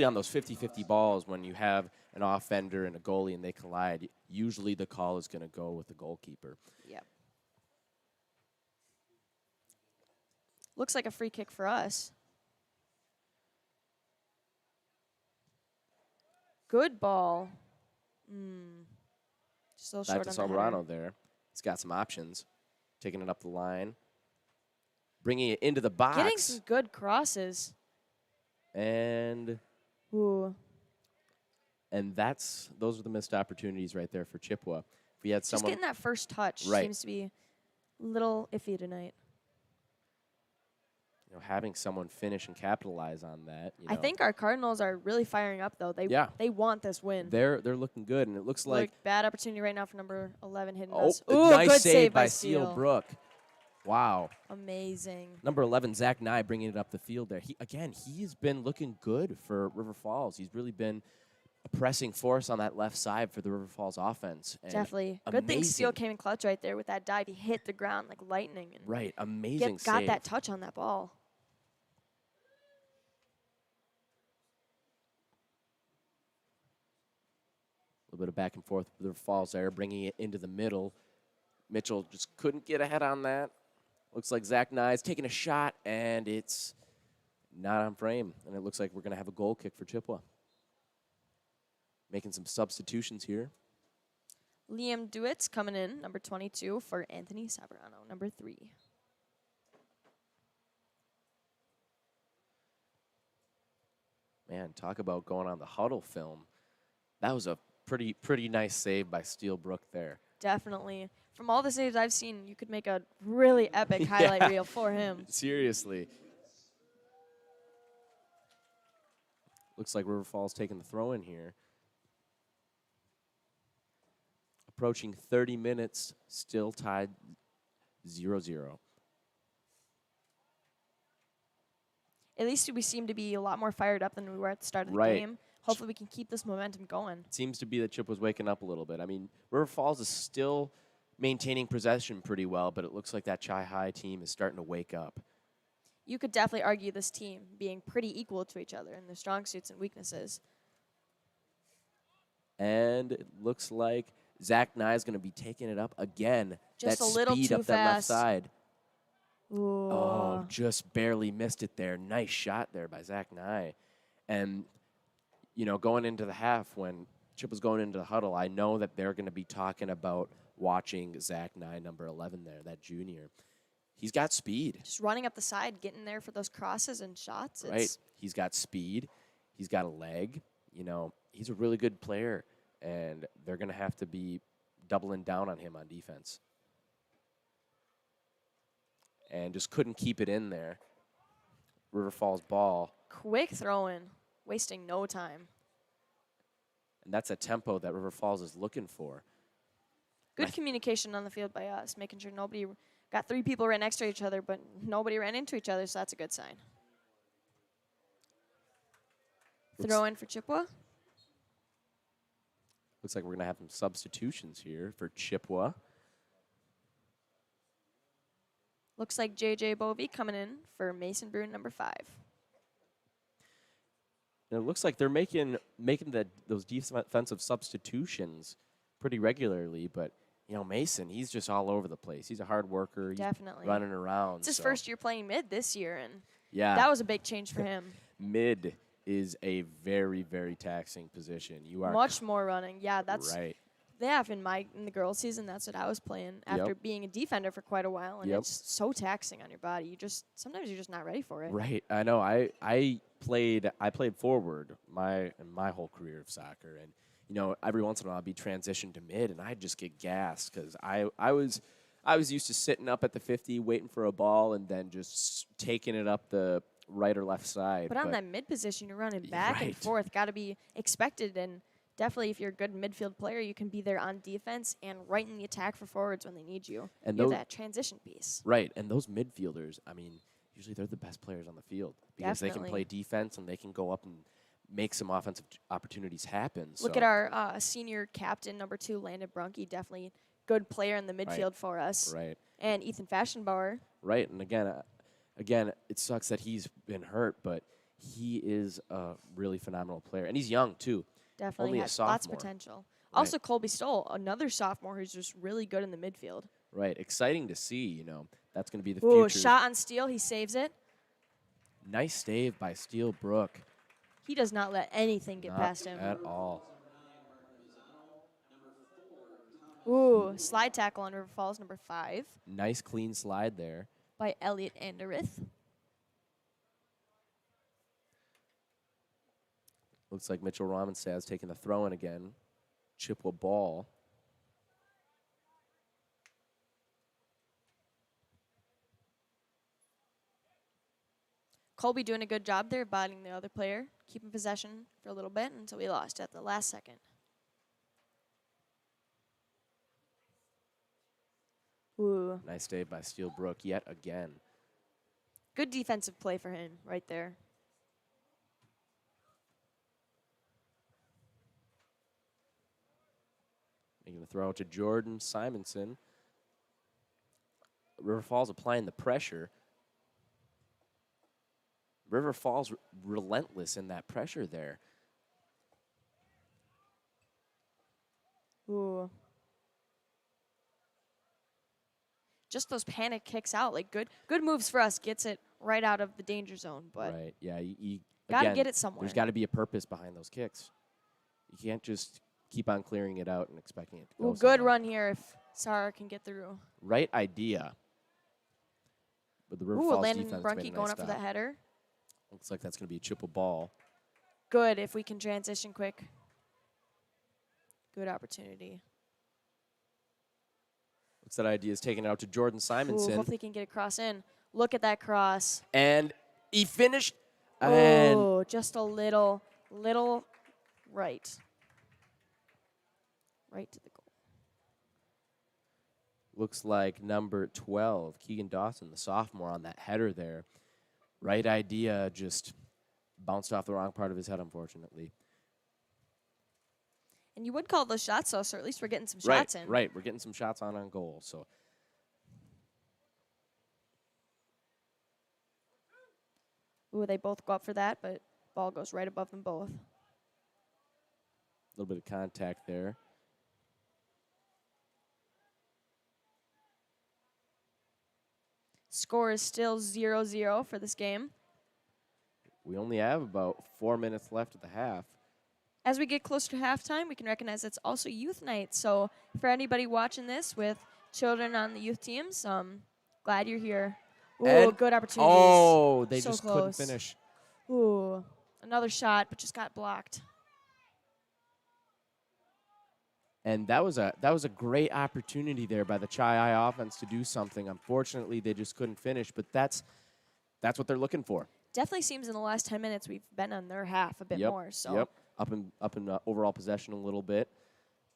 on those 50-50 balls, when you have an offender and a goalie and they collide, usually the call is going to go with the goalkeeper. Yep. Looks like a free kick for us. Good ball. Just a little Back short to on the header. Salmerano there. He's got some options. Taking it up the line. Bringing it into the box. Getting some good crosses. And Ooh. those are the missed opportunities right there for Chippewa. If we had Just someone getting that first touch Right. seems to be a little iffy tonight. having someone finish and capitalize on that. I think our Cardinals are really firing up, though. They want this win. They're looking good, and it looks like Bad opportunity right now for number 11 hitting oh, us. a Ooh, nice good save by Steele. Steele Brook. Wow. Amazing. Number 11, Zach Nye, bringing it up the field there. He's been looking good for River Falls. He's really been a pressing force on that left side for the River Falls offense. And Definitely. amazing. Good thing Steele came in clutch right there with that dive. He hit the ground like lightning. And Right, amazing got save. that touch on that ball. A little bit of back and forth with River Falls there, bringing it into the middle. Mitchell just couldn't get ahead on that. Looks like Zach Nye's taking a shot, and it's not on frame. And it looks like we're going to have a goal kick for Chippewa. Making some substitutions here. Liam Dewitt's coming in, number 22, for Anthony Savarano, number 3. Man, talk about going on the huddle film. That was a pretty nice save by Steele Brook there. Definitely. From all the saves I've seen, you could make a really epic highlight reel for him. Seriously. Looks like River Falls taking the throw in here. Approaching 30 minutes, still tied 0-0. At least we seem to be a lot more fired up than we were at the start of the Right. game. Hopefully we can keep this momentum going. It seems to be that Chip was waking up a little bit. I mean, River Falls is still maintaining possession pretty well, but it looks like that Chi-Hi team is starting to wake up. You could definitely argue this team being pretty equal to each other in their strong suits and weaknesses. And it looks like Zach Nye is going to be taking it up again. Just that a little speed too up that left fast. side. Ooh. Oh, just barely missed it there. Nice shot there by Zach Nye. And, going into the half, when Chip was going into the huddle, I know that they're going to be talking about watching Zach Nye, number 11 there, that junior. He's got speed. Just running up the side, getting there for those crosses and shots. Right. He's got speed. He's got a leg. He's a really good player, and they're going to have to be doubling down on him on defense. And just couldn't keep it in there. River Falls ball. Quick throw-in, wasting no time. And that's a tempo that River Falls is looking for. Good communication on the field by us, making sure nobody got 3 people right next to each other, but nobody ran into each other, so that's a good sign. Throw in for Chippewa. Looks like we're going to have some substitutions here for Chippewa. Looks like J.J. Bovey coming in for Mason Bruin, number 5. And it looks like they're making those defensive substitutions pretty regularly, but Mason, he's just all over the place. He's a hard worker. He's Definitely. running around. It's his first year playing mid this year, and yeah, that was a big change for him. Mid is a very, very taxing position. You are Much more running. Yeah, that's right. in the girls' season. That's what I was playing after being a defender for quite a while, and it's so taxing on your body. Sometimes you're just not ready for it. Right. I know. I played forward in my whole career of soccer, and every once in a while I'd be transitioned to mid, and I'd just get gassed because I was used to sitting up at the 50, waiting for a ball, and then just taking it up the right or left side. But on that mid position, you're running back and forth. Got to be expected, and definitely if you're a good midfield player, you can be there on defense and right in the attack for forwards when they need you. And you're that transition piece. Right, and those midfielders, I mean, usually they're the best players on the field because they can play defense and they can go up and make some offensive opportunities happen. Look at our senior captain, number 2, Landon Brunke, definitely good player in the midfield for us. Right. And Ethan Fashionbauer, Right, and again, it sucks that he's been hurt, but he is a really phenomenal player, and he's young too. Definitely Only a has lots of sophomore. potential. Right. Also, Colby Stoll, another sophomore who's just really good in the midfield. Right, exciting to see. You know, that's going to be the Ooh, future. shot on Steele. He saves it. Nice save by Steele Brook. He does not let anything get Not past him. at all. Ooh, slide tackle on River Falls, number 5, Nice clean slide there. by Elliot Anderith. Looks like Mitchell Ramonstad's taking the throw in again. Chippewa ball. Colby doing a good job there, bodying the other player, keeping possession for a little bit until we lost at the last second. Ooh, Nice save by Steele Brook yet again. good defensive play for him right there. Making the throw to Jordan Simonson. River Falls applying the pressure. River Falls relentless in that pressure there. Ooh. Just those panic kicks out, like good moves for us, gets it right out of the danger zone. But Right, yeah. You gotta again, get it somewhere. There's got to be a purpose behind those kicks. You can't just keep on clearing it out and expecting it to go Ooh, good somewhere. run here if Sarah can get through. Right idea. But the River Ooh, Falls Landon defense Brunke made a going nice up for stop. that header. Looks like that's going to be a Chippewa ball. Good if we can transition quick. Good opportunity. Looks that idea is taken out to Jordan Ooh, Simonson. hopefully he can get a cross in. Look at that cross. And he finished. And Oh, just a little right. Right to the goal. looks like number 12, Keegan Dawson, the sophomore, on that header there. Right idea, just bounced off the wrong part of his head, unfortunately. And you would call those shots, though, so at least we're getting some Right, shots in. right. We're getting some shots on goal. So Ooh, they both go up for that, but ball goes right above them both. a little bit of contact there. Score is still 0-0 for this game. We only have about 4 minutes left of the half. As we get closer to halftime, we can recognize it's also youth night. So for anybody watching this with children on the youth teams, glad you're here. Ooh, And- good opportunities. Oh, they So just close. couldn't finish. Ooh, another shot, but just got blocked. And that was a great opportunity there by the Chi-Hi offense to do something. Unfortunately, they just couldn't finish, but that's what they're looking for. Definitely seems in the last 10 minutes we've been on their half a bit more. So Yep, up in overall possession a little bit,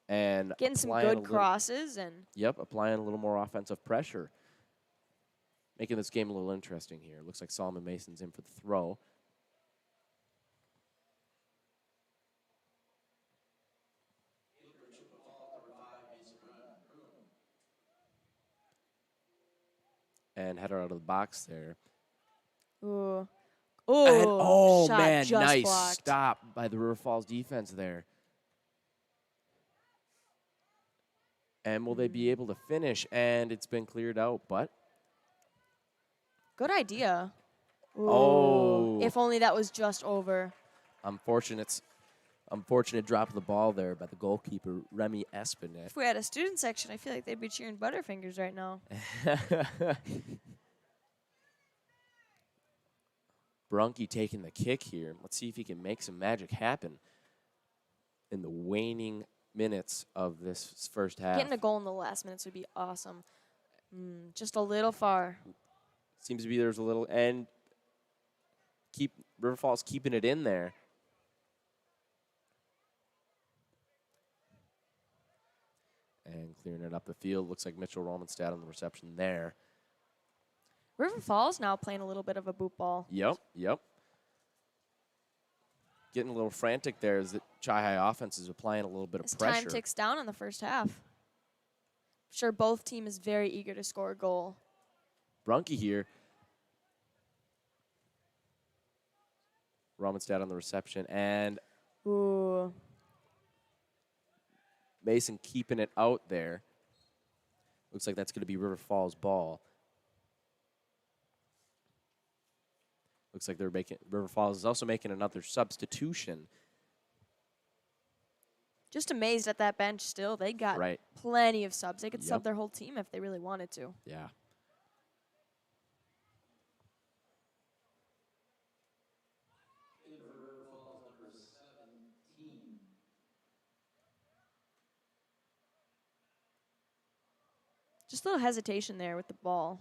and getting some applying a good little- crosses and Yep, applying a little more offensive pressure, making this game a little interesting here. Looks like Solomon Mason's in for the throw. And header out of the box there. ooh. And, Ooh, oh, shot man, just nice blocked. stop by the River Falls defense there. And will they be able to finish? And it's been cleared out, but Good idea. Ooh, Oh. if only that was just over. unfortunate drop of the ball there by the goalkeeper, Remy Espinette. If we had a student section, I feel like they'd be cheering Butterfingers right now. Brunke taking the kick here. Let's see if he can make some magic happen in the waning minutes of this first half. Getting a goal in the last minutes would be awesome. Just a little far. Seems to be there's a little and River Falls keeping it in there. And clearing it up the field. Looks like Mitchell Romanstad on the reception there. River Falls now playing a little bit of a boot ball. Yep. Getting a little frantic there as the Chi-Hi offense is applying a little bit of As pressure. time ticks down in the first half. Sure, both team is very eager to score a goal. Brunke here. Romanstad on the reception, and Ooh. Mason keeping it out there. Looks like that's going to be River Falls ball. Looks like River Falls is also making another substitution. Just amazed at that bench still. They got Right. plenty of subs. They could sub Yep. their whole team if they really wanted to. Yeah. In for River Falls, number 17. Just a little hesitation there with the ball.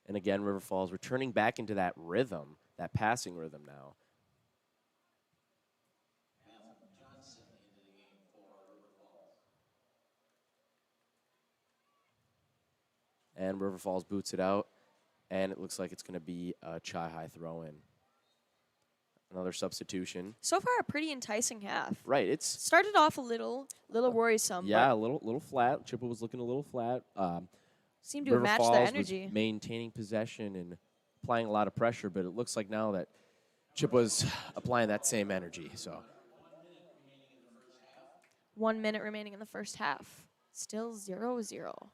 And again, River Falls returning back into that rhythm, that passing rhythm now. Anthem Johnson into the game for River Falls. And River Falls boots it out, and it looks like it's going to be a Chi-Hi throw-in. Another substitution. So far, a pretty enticing half. Right, it's Started off a little worrisome. yeah, a But little flat. Chippewa was looking a little flat. seemed to have River matched Falls their was energy. maintaining possession and applying a lot of pressure, but it looks like now that Chippewa's applying that same energy. So 1 minute remaining in the first half. Still 0-0.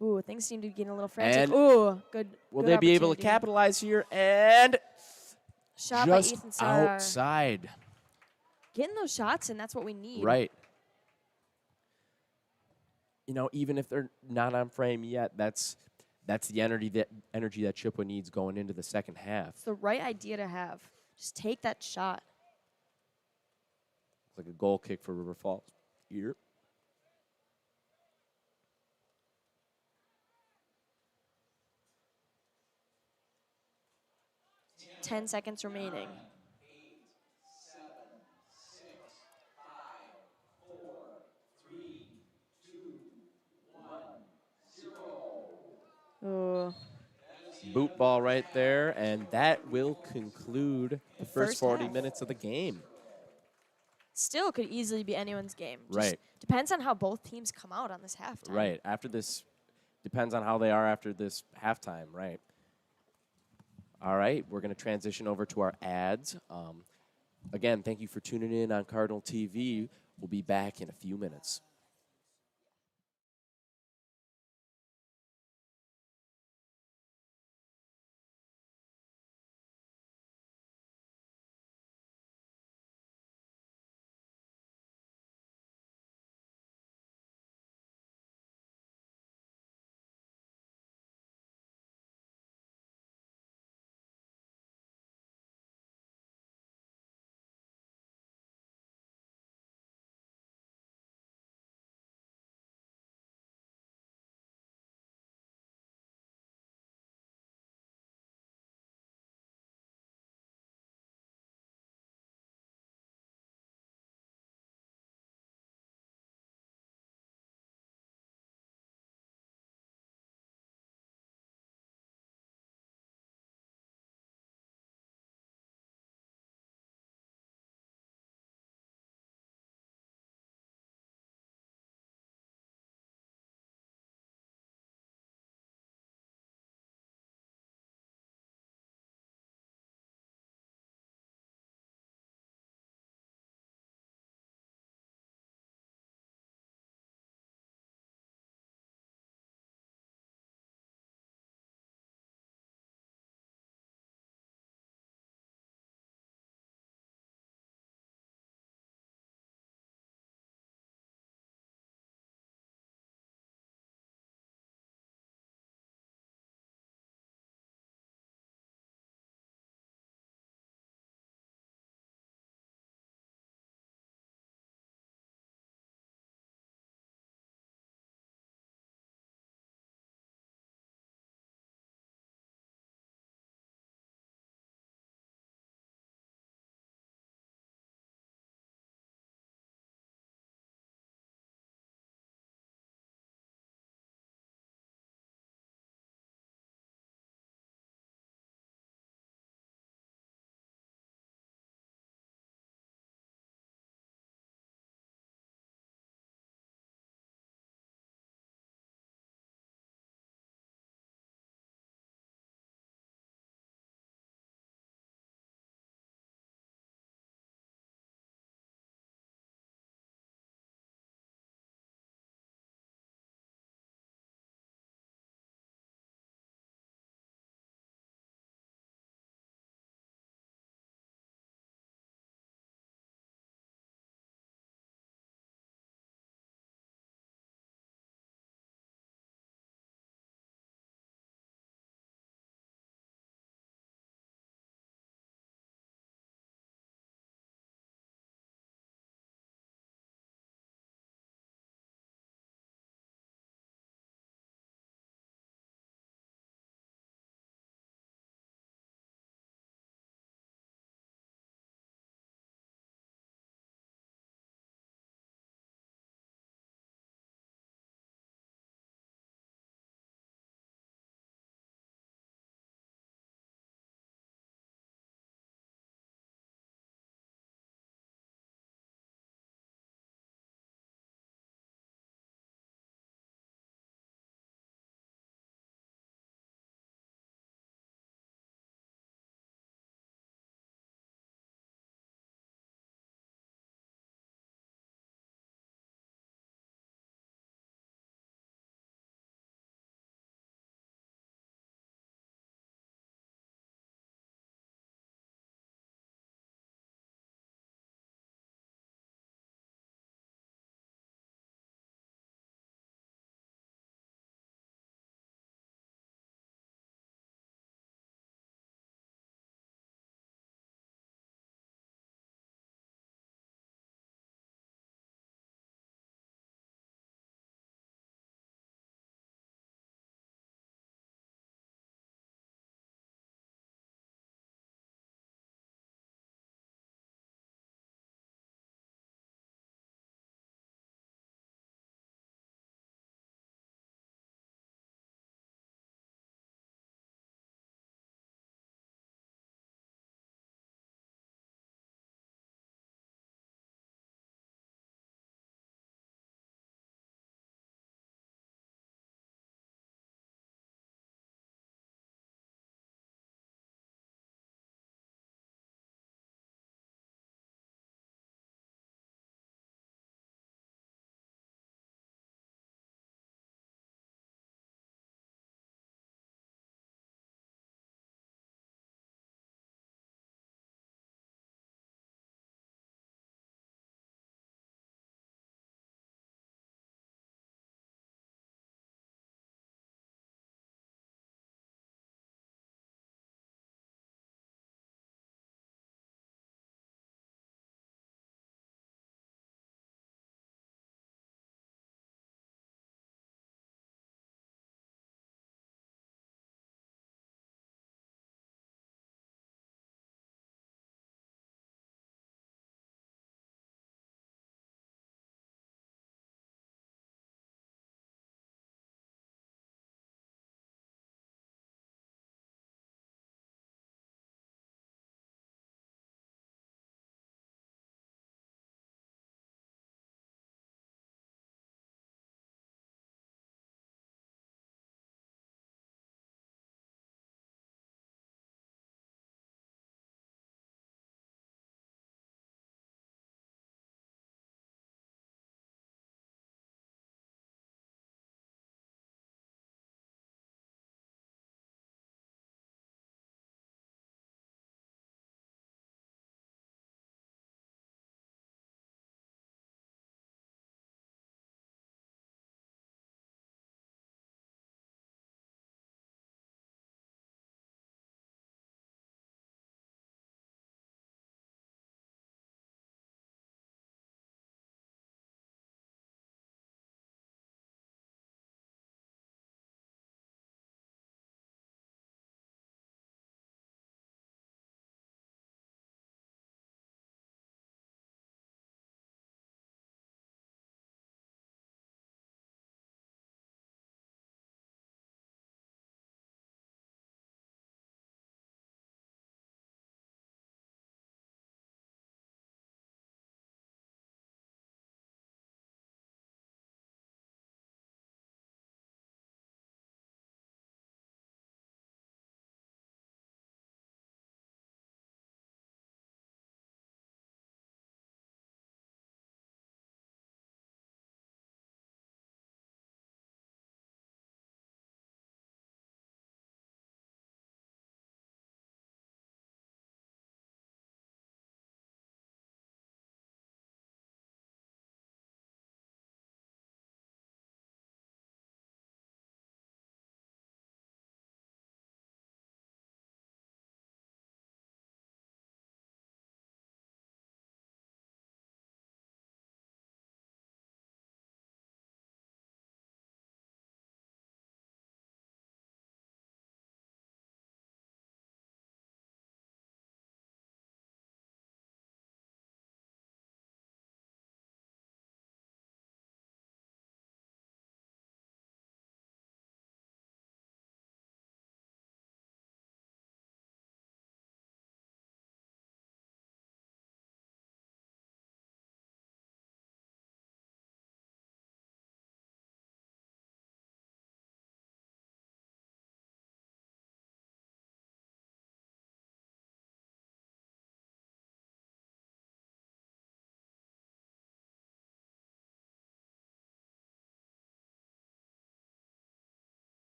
Ooh, things seem to be getting a little frantic. And Ooh, good. will good they be able to opportunity. capitalize here? And Shot just by Ethan Sarr. outside. Getting those shots in, that's what we need. Right. You know, even if they're not on frame yet, that's the energy that Chippewa needs going into the second half. It's the right idea to have. Just take that shot. It's like a goal kick for River Falls here. Ten seconds remaining. 8, 7, 6, 5, 4, 3, 2, 1, 0. Ooh. Boot ball right there, and that will conclude the first First 40 half. minutes of the game. Still could easily be anyone's game. Just Right. Depends on how both teams come out on this halftime. Right. After this, depends on how they are after this halftime, right? All right, we're going to transition over to our ads. Again, thank you for tuning in on Cardinal TV. We'll be back in a few minutes.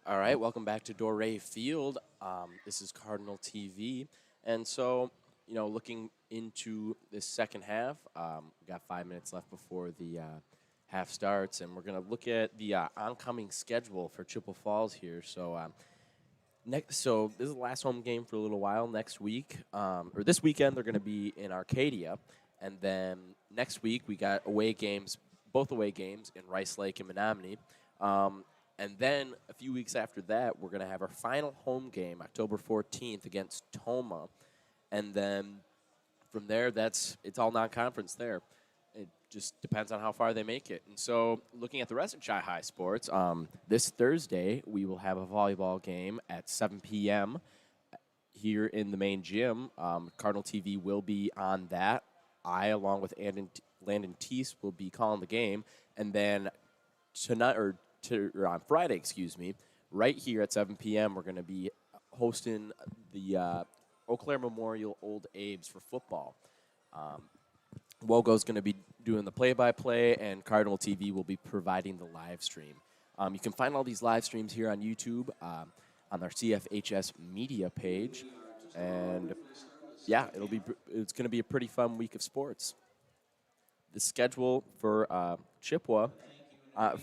All right, welcome back to Dorais Field. This is Cardinal TV. And so, looking into this second half, we got 5 minutes left before the half starts, and we're going to look at the oncoming schedule for Chippewa Falls here. So, so this is the last home game for a little while. Next week, or this weekend, they're going to be in Arcadia. And then next week, we got away games, both away games in Rice Lake and Menominee. And then a few weeks after that, we're going to have our final home game, October 14th, against Toma. And then from there, it's all non-conference there. It just depends on how far they make it. And so looking at the rest of Chi-Hi sports, this Thursday, we will have a volleyball game at 7 p.m. here in the main gym. Cardinal TV will be on that. I, along with Landon Teese, will be calling the game. And then tonight, or on Friday, right here at 7 p.m., we're going to be hosting the Eau Claire Memorial Old Abe's for football. Wogo's going to be doing the play-by-play, and Cardinal TV will be providing the live stream. You can find all these live streams here on YouTube on our CFHS media page. And, yeah, it's going to be a pretty fun week of sports. The schedule for Chippewa,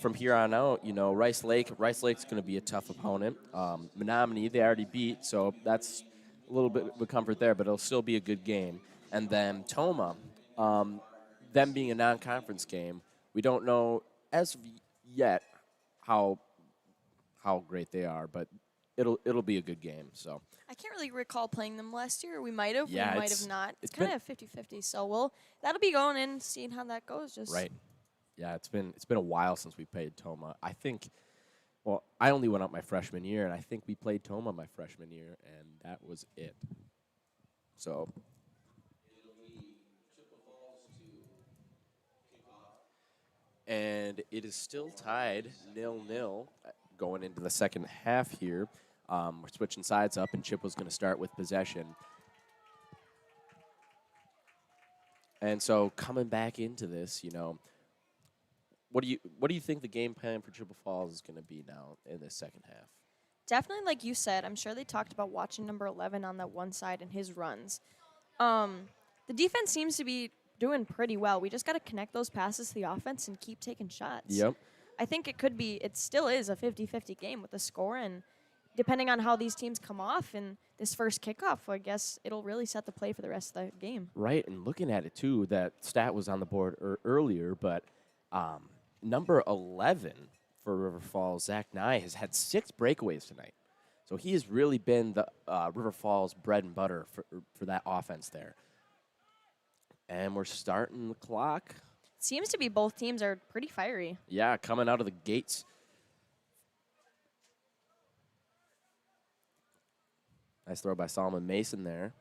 from here on out, Rice Lake's going to be a tough opponent. Menominee, they already beat, so that's a little bit of a comfort there, but it'll still be a good game. And then Toma, them being a non-conference game, we don't know as of yet how great they are, but it'll be a good game. So I can't really recall playing them last year. We might have. Yeah, we might have not. It's kind of 50-50. So that'll be going in, seeing how that goes. Right. Yeah, it's been a while since we played Toma. I think, I only went up my freshman year, and I think we played Toma my freshman year, and that was it. So It'll be Chippewa Falls to kick off. And it is still tied 0-0 going into the second half here. We're switching sides up, and Chippewa's going to start with possession. And so coming back into this, what do you think the game plan for Chippewa Falls is going to be now in this second half? Definitely, like you said, I'm sure they talked about watching number 11 on that one side and his runs. The defense seems to be doing pretty well. We just got to connect those passes to the offense and keep taking shots. Yep. I think it still is a 50-50 game with the score, and depending on how these teams come off in this first kickoff, I guess it'll really set the play for the rest of the game. Right, and looking at it, too, that stat was on the board earlier, but number 11 for River Falls, Zach Nye, has had 6 breakaways tonight. So he has really been the River Falls bread and butter for that offense there. And we're starting the clock. Seems to be both teams are pretty fiery. Yeah, coming out of the gates. Nice throw by Solomon Mason there.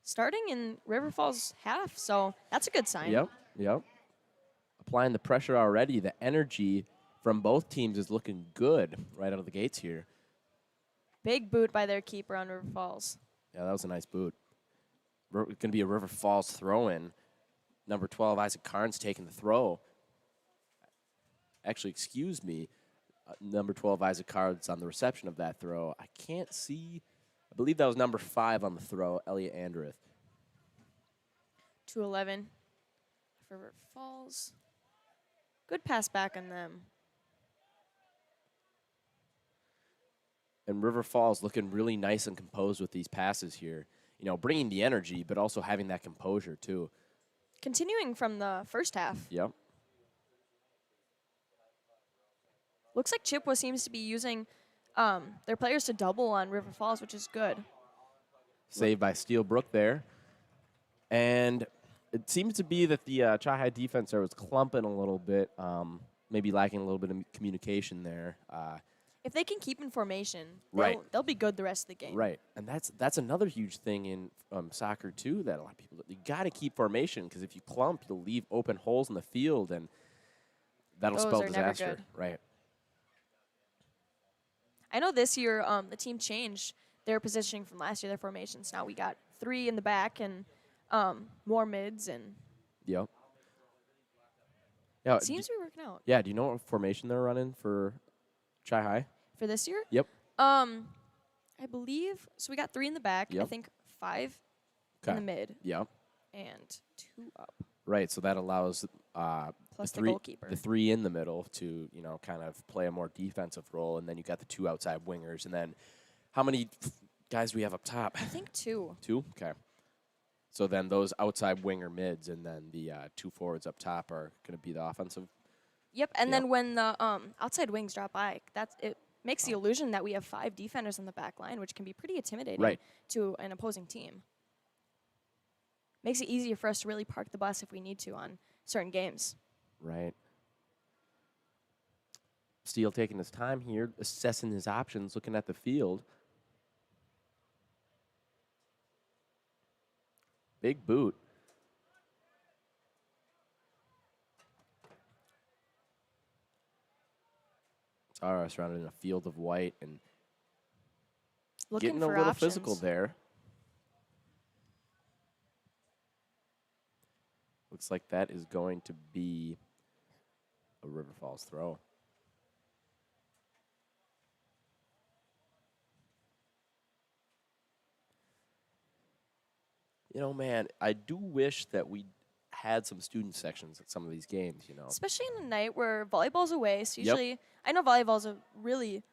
Starting in River Falls half, so that's a good sign. Yep. Applying the pressure already. The energy from both teams is looking good right out of the gates here. Big boot by their keeper on River Falls. Yeah, that was a nice boot. Going to be a River Falls throw-in. Number 12, Isaac Carnes taking the throw. Actually, excuse me. Number 12, Isaac Carnes on the reception of that throw. I can't see. I believe that was number 5 on the throw, Elliot Andreth. 2-11 for River Falls. Good pass back on them. And River Falls looking really nice and composed with these passes here. Bringing the energy, but also having that composure, too. Continuing from the first half. Yep. Looks like Chippewa seems to be using their players to double on River Falls, which is good. Saved by Steele Brook there. And it seems to be that the Chi-Hi defense there was clumping a little bit, maybe lacking a little bit of communication there. If they can keep in formation, Right. they'll be good the rest of the game. Right, and that's another huge thing in soccer too. That a lot of people, you got to keep formation, because if you clump, you'll leave open holes in the field, and that'll Those spell are never disaster. good. Right. I know this year the team changed their positioning from last year, their formations. Now we got 3 in the back and more mids, and Yep. Yeah. it seems to be working out. Yeah. Do you know what formation they're running for Chi-Hi? For this year? Yep. I believe, so we got 3 in the back. I Yep. think 5 in Okay. the mid Yep. and 2 up. Right. So that allows Plus the three, goalkeeper. the 3 in the middle to kind of play a more defensive role, and then you got the 2 outside wingers, and then how many guys do we have up top? I think 2. 2. Okay. So then those outside winger mids, and then the 2 forwards up top are going to be the offensive. Yep, and Yep. then when the outside wings drop by, it makes the illusion that we have 5 defenders on the back line, which can be pretty intimidating Right. to an opposing team. Makes it easier for us to really park the bus if we need to on certain games. Right. Steele taking his time here, assessing his options, looking at the field. Big boot. Tara surrounded in a field of white and Looking getting a for little options. physical there. Looks like that is going to be a River Falls throw. Man, I do wish that we had some student sections at some of these games, Especially in a night where volleyball's away. So Yep. usually, I know volleyball's a really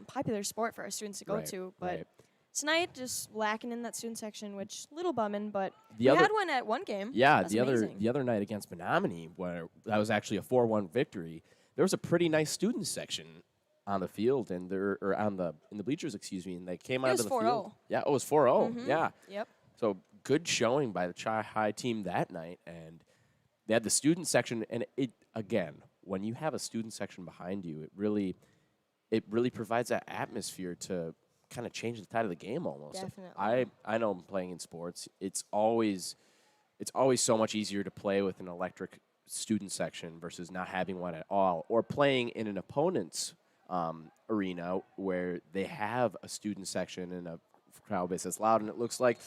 popular sport for our students to go Right, to, but right. tonight just lacking in that student section, which a little bumming. But The we other- had one at one game. Yeah, That's the amazing. other night against Menominee, where that was actually a 4-1 victory, there was a pretty nice student section on the field and in the bleachers, and they came It onto was the 4-0. field. Yeah, it was 4-0. Mhm. Yeah. Yep. So good showing by the Chi-Hi team that night, and they had the student section, and it again, when you have a student section behind you, it really provides that atmosphere to kind of change the tide of the game almost. Definitely. I know playing in sports, it's always so much easier to play with an electric student section versus not having one at all, or playing in an opponent's arena where they have a student section and a crowd base that's loud, and it looks like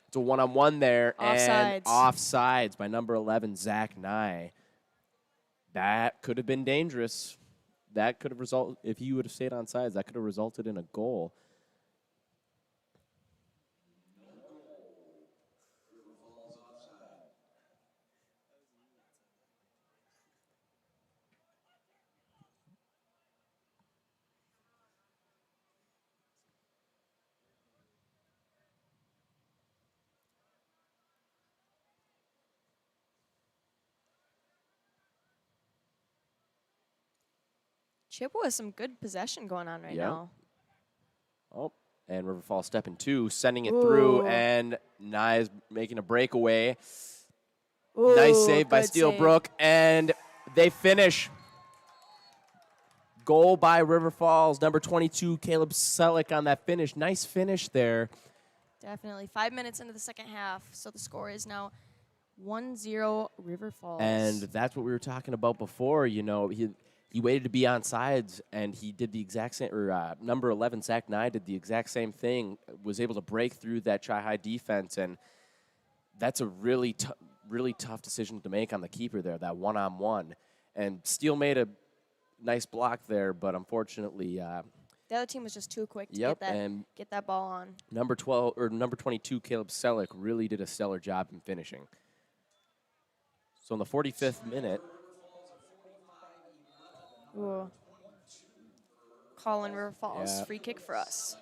it's a one-on-one there. And Offsides. offsides by number 11, Zach Nye. That could have been dangerous. That could have resulted, if he would have stayed on sides, that could have resulted in a goal. Chippewa has some good possession going on right Yeah. now. Oh, and River Falls stepping 2, sending it through, Ooh. and Nye's making a breakaway. Ooh, Nice save by good Steele save. Brook, and they finish. Goal by River Falls, number 22, Caleb Selleck on that finish. Nice finish there. Definitely. 5 minutes into the second half, so the score is now 1-0 River Falls. And that's what we were talking about before. He waited to be on sides, and he did the exact same. Or number 11, Zach Nye, did the exact same thing. Was able to break through that Chi-Hi defense, and that's a really tough decision to make on the keeper there. That one-on-one, and Steele made a nice block there, but unfortunately, the other team was just too quick to Yep, and get that ball on. number 22, Caleb Selleck, really did a stellar job in finishing. So in the 45th minute. Ooh. Colin River Falls, Yeah. free kick for us.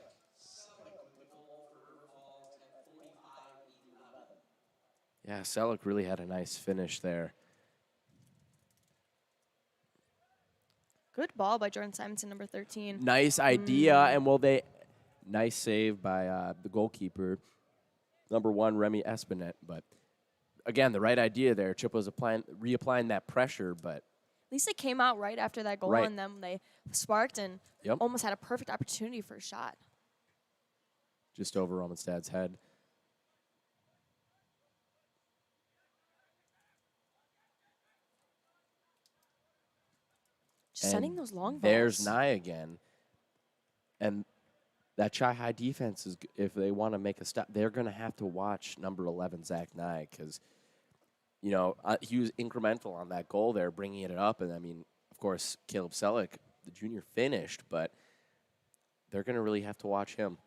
Yeah, Selleck really had a nice finish there. Good ball by Jordan Simonson, number 13. Nice idea, and nice save by the goalkeeper, number 1, Remy Espinet. But again, the right idea there. Chip was reapplying that pressure, but At least they came out right after that goal, Right. and then they sparked and Yep. almost had a perfect opportunity for a shot. just over Romanstad's head. Just sending those long balls. There's Nye again. And that Chi-Hi defense, if they want to make a stop, they're going to have to watch number 11, Zach Nye, because, he was incremental on that goal there, bringing it up. And, of course, Caleb Selleck, the junior, finished. But they're going to really have to watch him.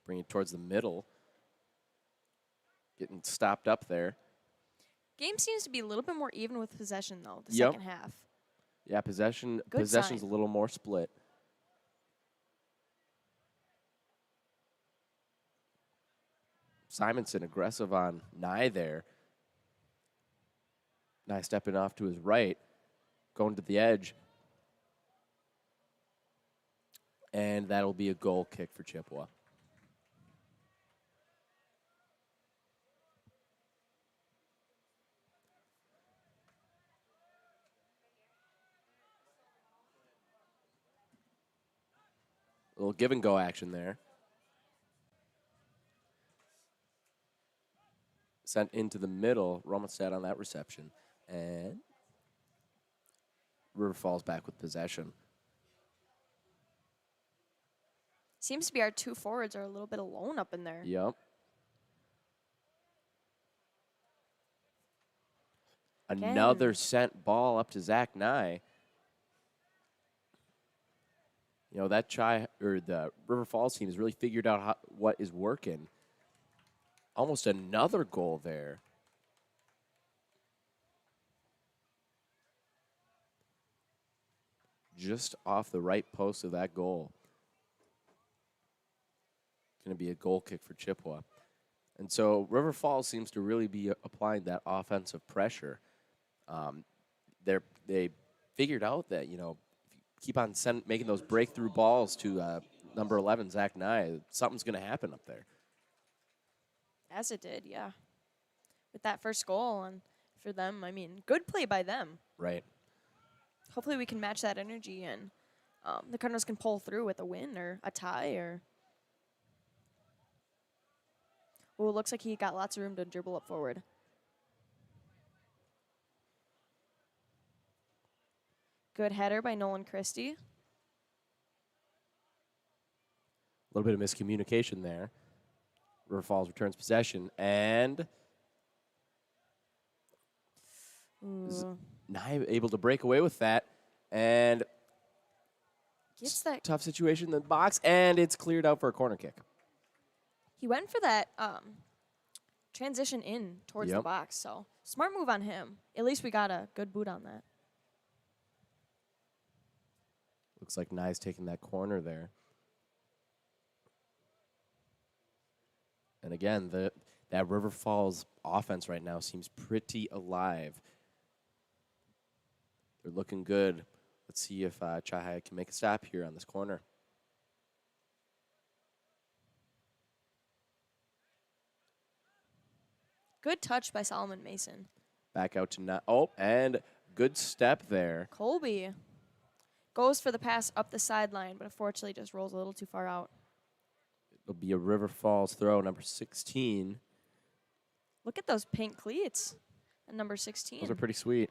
Bring it towards the middle. Getting stopped up there. Game seems to be a little bit more even with possession, though, the Yep. second half. Yeah, possession's sign. a little more split. Simonson aggressive on Nye there. Nye stepping off to his right, going to the edge. And that'll be a goal kick for Chippewa. A little give and go action there. Sent into the middle. Romanstad on that reception. And River Falls back with possession. Seems to be our two forwards are a little bit alone up in there. Yep. Another sent ball up to Zach Nye. You know, that the River Falls team has really figured out what is working. Almost another goal there. Just off the right post of that goal. Going to be a goal kick for Chippewa. And so River Falls seems to really be applying that offensive pressure. They figured out that, you know, if you keep on making those breakthrough balls to number 11, Zach Nye, something's going to happen up there. As it did, yeah. With that first goal, and for them, I mean, good play by them. Right. Hopefully we can match that energy, and the Cardinals can pull through with a win or a tie. Or oh, it looks like he got lots of room to dribble up forward. Good header by Nolan Christie. A little bit of miscommunication there. River Falls returns possession, and Nye able to break away with that, and Gets that. tough situation in the box, and it's cleared out for a corner kick. He went for that transition in towards the Yep. box, so smart move on him. At least we got a good boot on that. Looks like Nye's taking that corner there. And again, that River Falls offense right now seems pretty alive. They're looking good. Let's see if Chi-Hi can make a stop here on this corner. Good touch by Solomon Mason. Back out to and good step there. Colby goes for the pass up the sideline, but unfortunately just rolls a little too far out. It'll be a River Falls throw, number 16. Look at those pink cleats at number 16. Those are pretty sweet.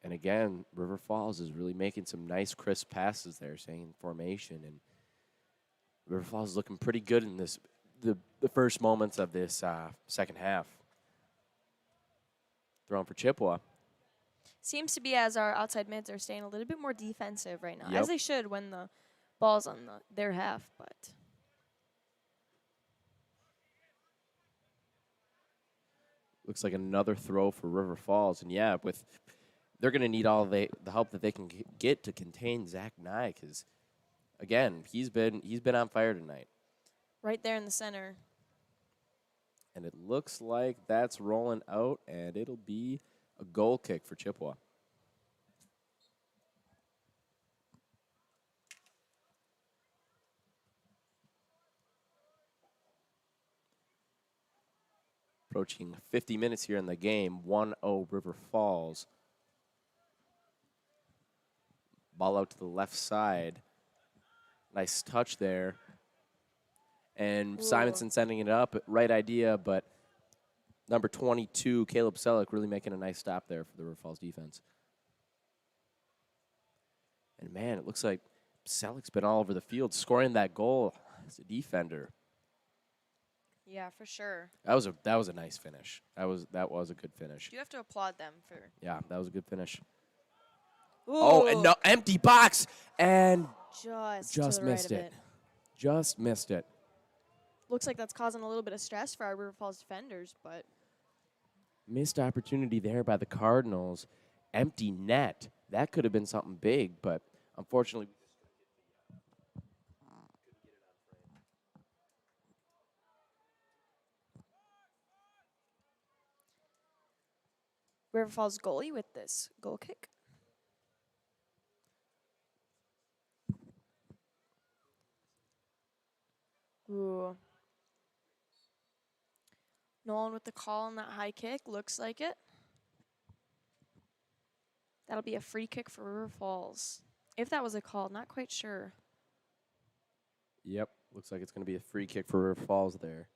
And again, River Falls is really making some nice, crisp passes there, staying in formation. And River Falls is looking pretty good in the first moments of this second half. Throwing for Chippewa. Seems to be as our outside mids are staying a little bit more defensive right now, Yep. as they should when the ball's on their half. But Looks like another throw for River Falls. And yeah, they're going to need all the help that they can get to contain Zach Nye, because again, he's been on fire tonight. right there in the center. And it looks like that's rolling out, and it'll be a goal kick for Chippewa. Approaching 50 minutes here in the game, 1-0 River Falls. Ball out to the left side. Nice touch there. And Ooh. Simonson sending it up. Right idea, but number 22, Caleb Selleck, really making a nice stop there for the River Falls defense. And, man, it looks like Selleck's been all over the field scoring that goal. as a defender. Yeah, for sure. That was a nice finish. That was a good finish. You have to applaud them for. Yeah, that was a good finish. Ooh, Oh, and no, empty box, and just just to the right missed of it. Just missed it. Looks like that's causing a little bit of stress for our River Falls defenders, but Missed opportunity there by the Cardinals. Empty net. That could have been something big, but unfortunately. River Falls goalie with this goal kick. Ooh. Nolan with the call on that high kick. Looks like it. That'll be a free kick for River Falls. If that was a call, not quite sure. Yep, looks like it's going to be a free kick for River Falls there.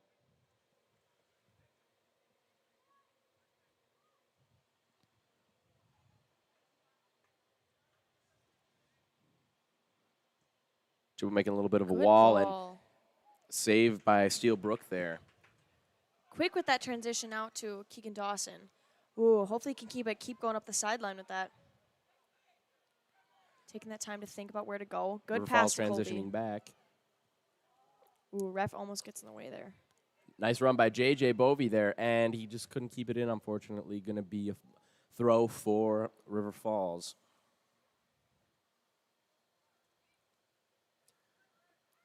Chippewa making a little bit of a Good wall and ball. saved by Steel Brook there. Quick with that transition out to Keegan Dawson. Ooh, hopefully he can keep going up the sideline with that. Taking that time to think about where to go. Good River pass Falls to transitioning Colby. back. Ooh, ref almost gets in the way there. Nice run by J.J. Bovey there, and he just couldn't keep it in, unfortunately. Going to be a throw for River Falls.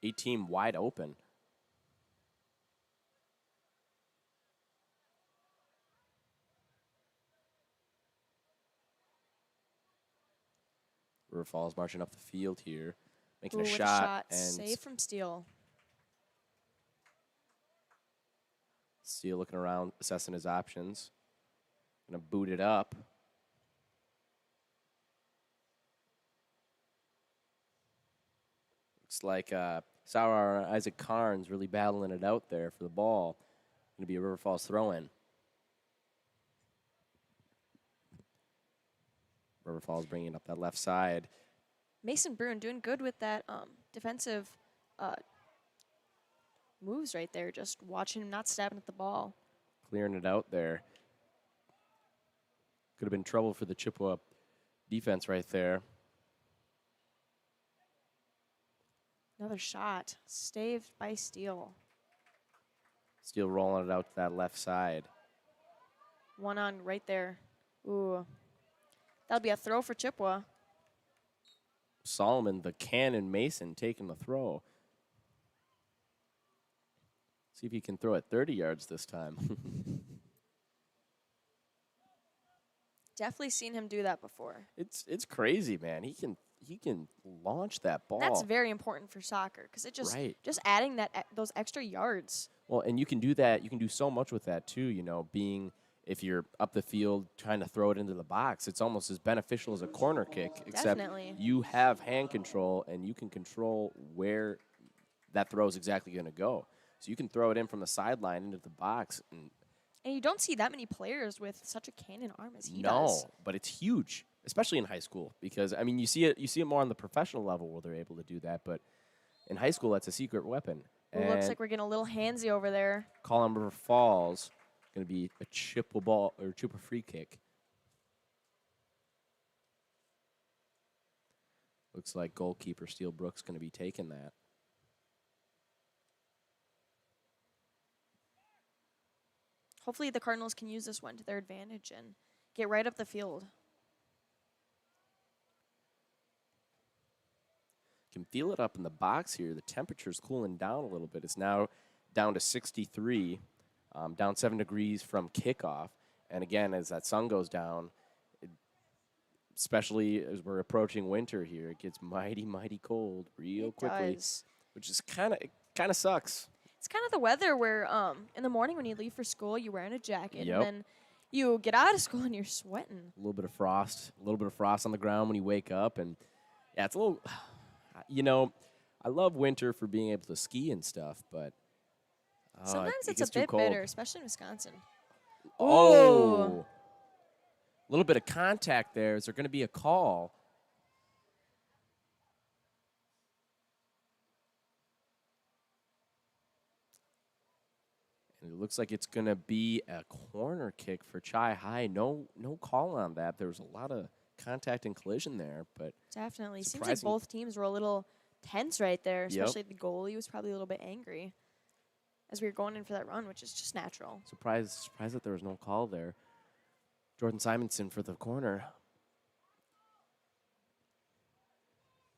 A team wide open. River Falls marching up the field here, making Ooh, a with shot, and save from Steele. Steele looking around, assessing his options. Gonna boot it up. Looks like Sauer and Isaac Carnes really battling it out there for the ball. Gonna be a River Falls throw-in. River Falls bringing up that left side. Mason Bruin doing good with that defensive moves right there. Just watching him not stabbing at the ball. Clearing it out there. Could have been trouble for the Chippewa defense right there. Another shot. Saved by Steele. Steele rolling it out to that left side. One on right there. Ooh. That'll be a throw for Chippewa. Solomon, the cannon Mason, taking the throw. See if he can throw it 30 yards this time. Definitely seen him do that before. It's crazy, man. He can launch that ball. That's very important for soccer because it just adding those extra yards. Well, and you can do that. You can do so much with that too. You know, if you're up the field trying to throw it into the box, it's almost as beneficial as a corner kick, except Definitely. you have hand control and you can control where that throw is exactly going to go. So you can throw it in from the sideline into the box. And you don't see that many players with such a cannon arm as he does. No, but it's huge, especially in high school, because I mean you see it more on the professional level where they're able to do that, but in high school that's a secret weapon. It looks like we're getting a little handsy over there. Call on River Falls. Going to be a Chippewa free kick. Looks like goalkeeper Steele Brook's going to be taking that. Hopefully the Cardinals can use this one to their advantage and get right up the field. Can feel it up in the box here. The temperature's cooling down a little bit. It's now down to 63. Down 7 degrees from kickoff. And again, as that sun goes down, especially as we're approaching winter here, it gets mighty, mighty cold real quickly, which is kind of sucks. It's kind of the weather where in the morning when you leave for school, you're wearing a jacket, Yep. and then you get out of school and you're sweating. A little bit of frost on the ground when you wake up. And, yeah, it's a little, I love winter for being able to ski and stuff, but sometimes it it's gets a too bit cold. bitter, especially in Wisconsin. Oh. A little bit of contact there. Is there going to be a call? looks like it's going to be a corner kick for Chi-Hi. No call on that. There was a lot of contact and collision there, but Definitely. Seems like surprising. both teams were a little tense right there, Yep. especially the goalie was probably a little bit angry as we were going in for that run, which is just natural. Surprised that there was no call there. Jordan Simonson for the corner.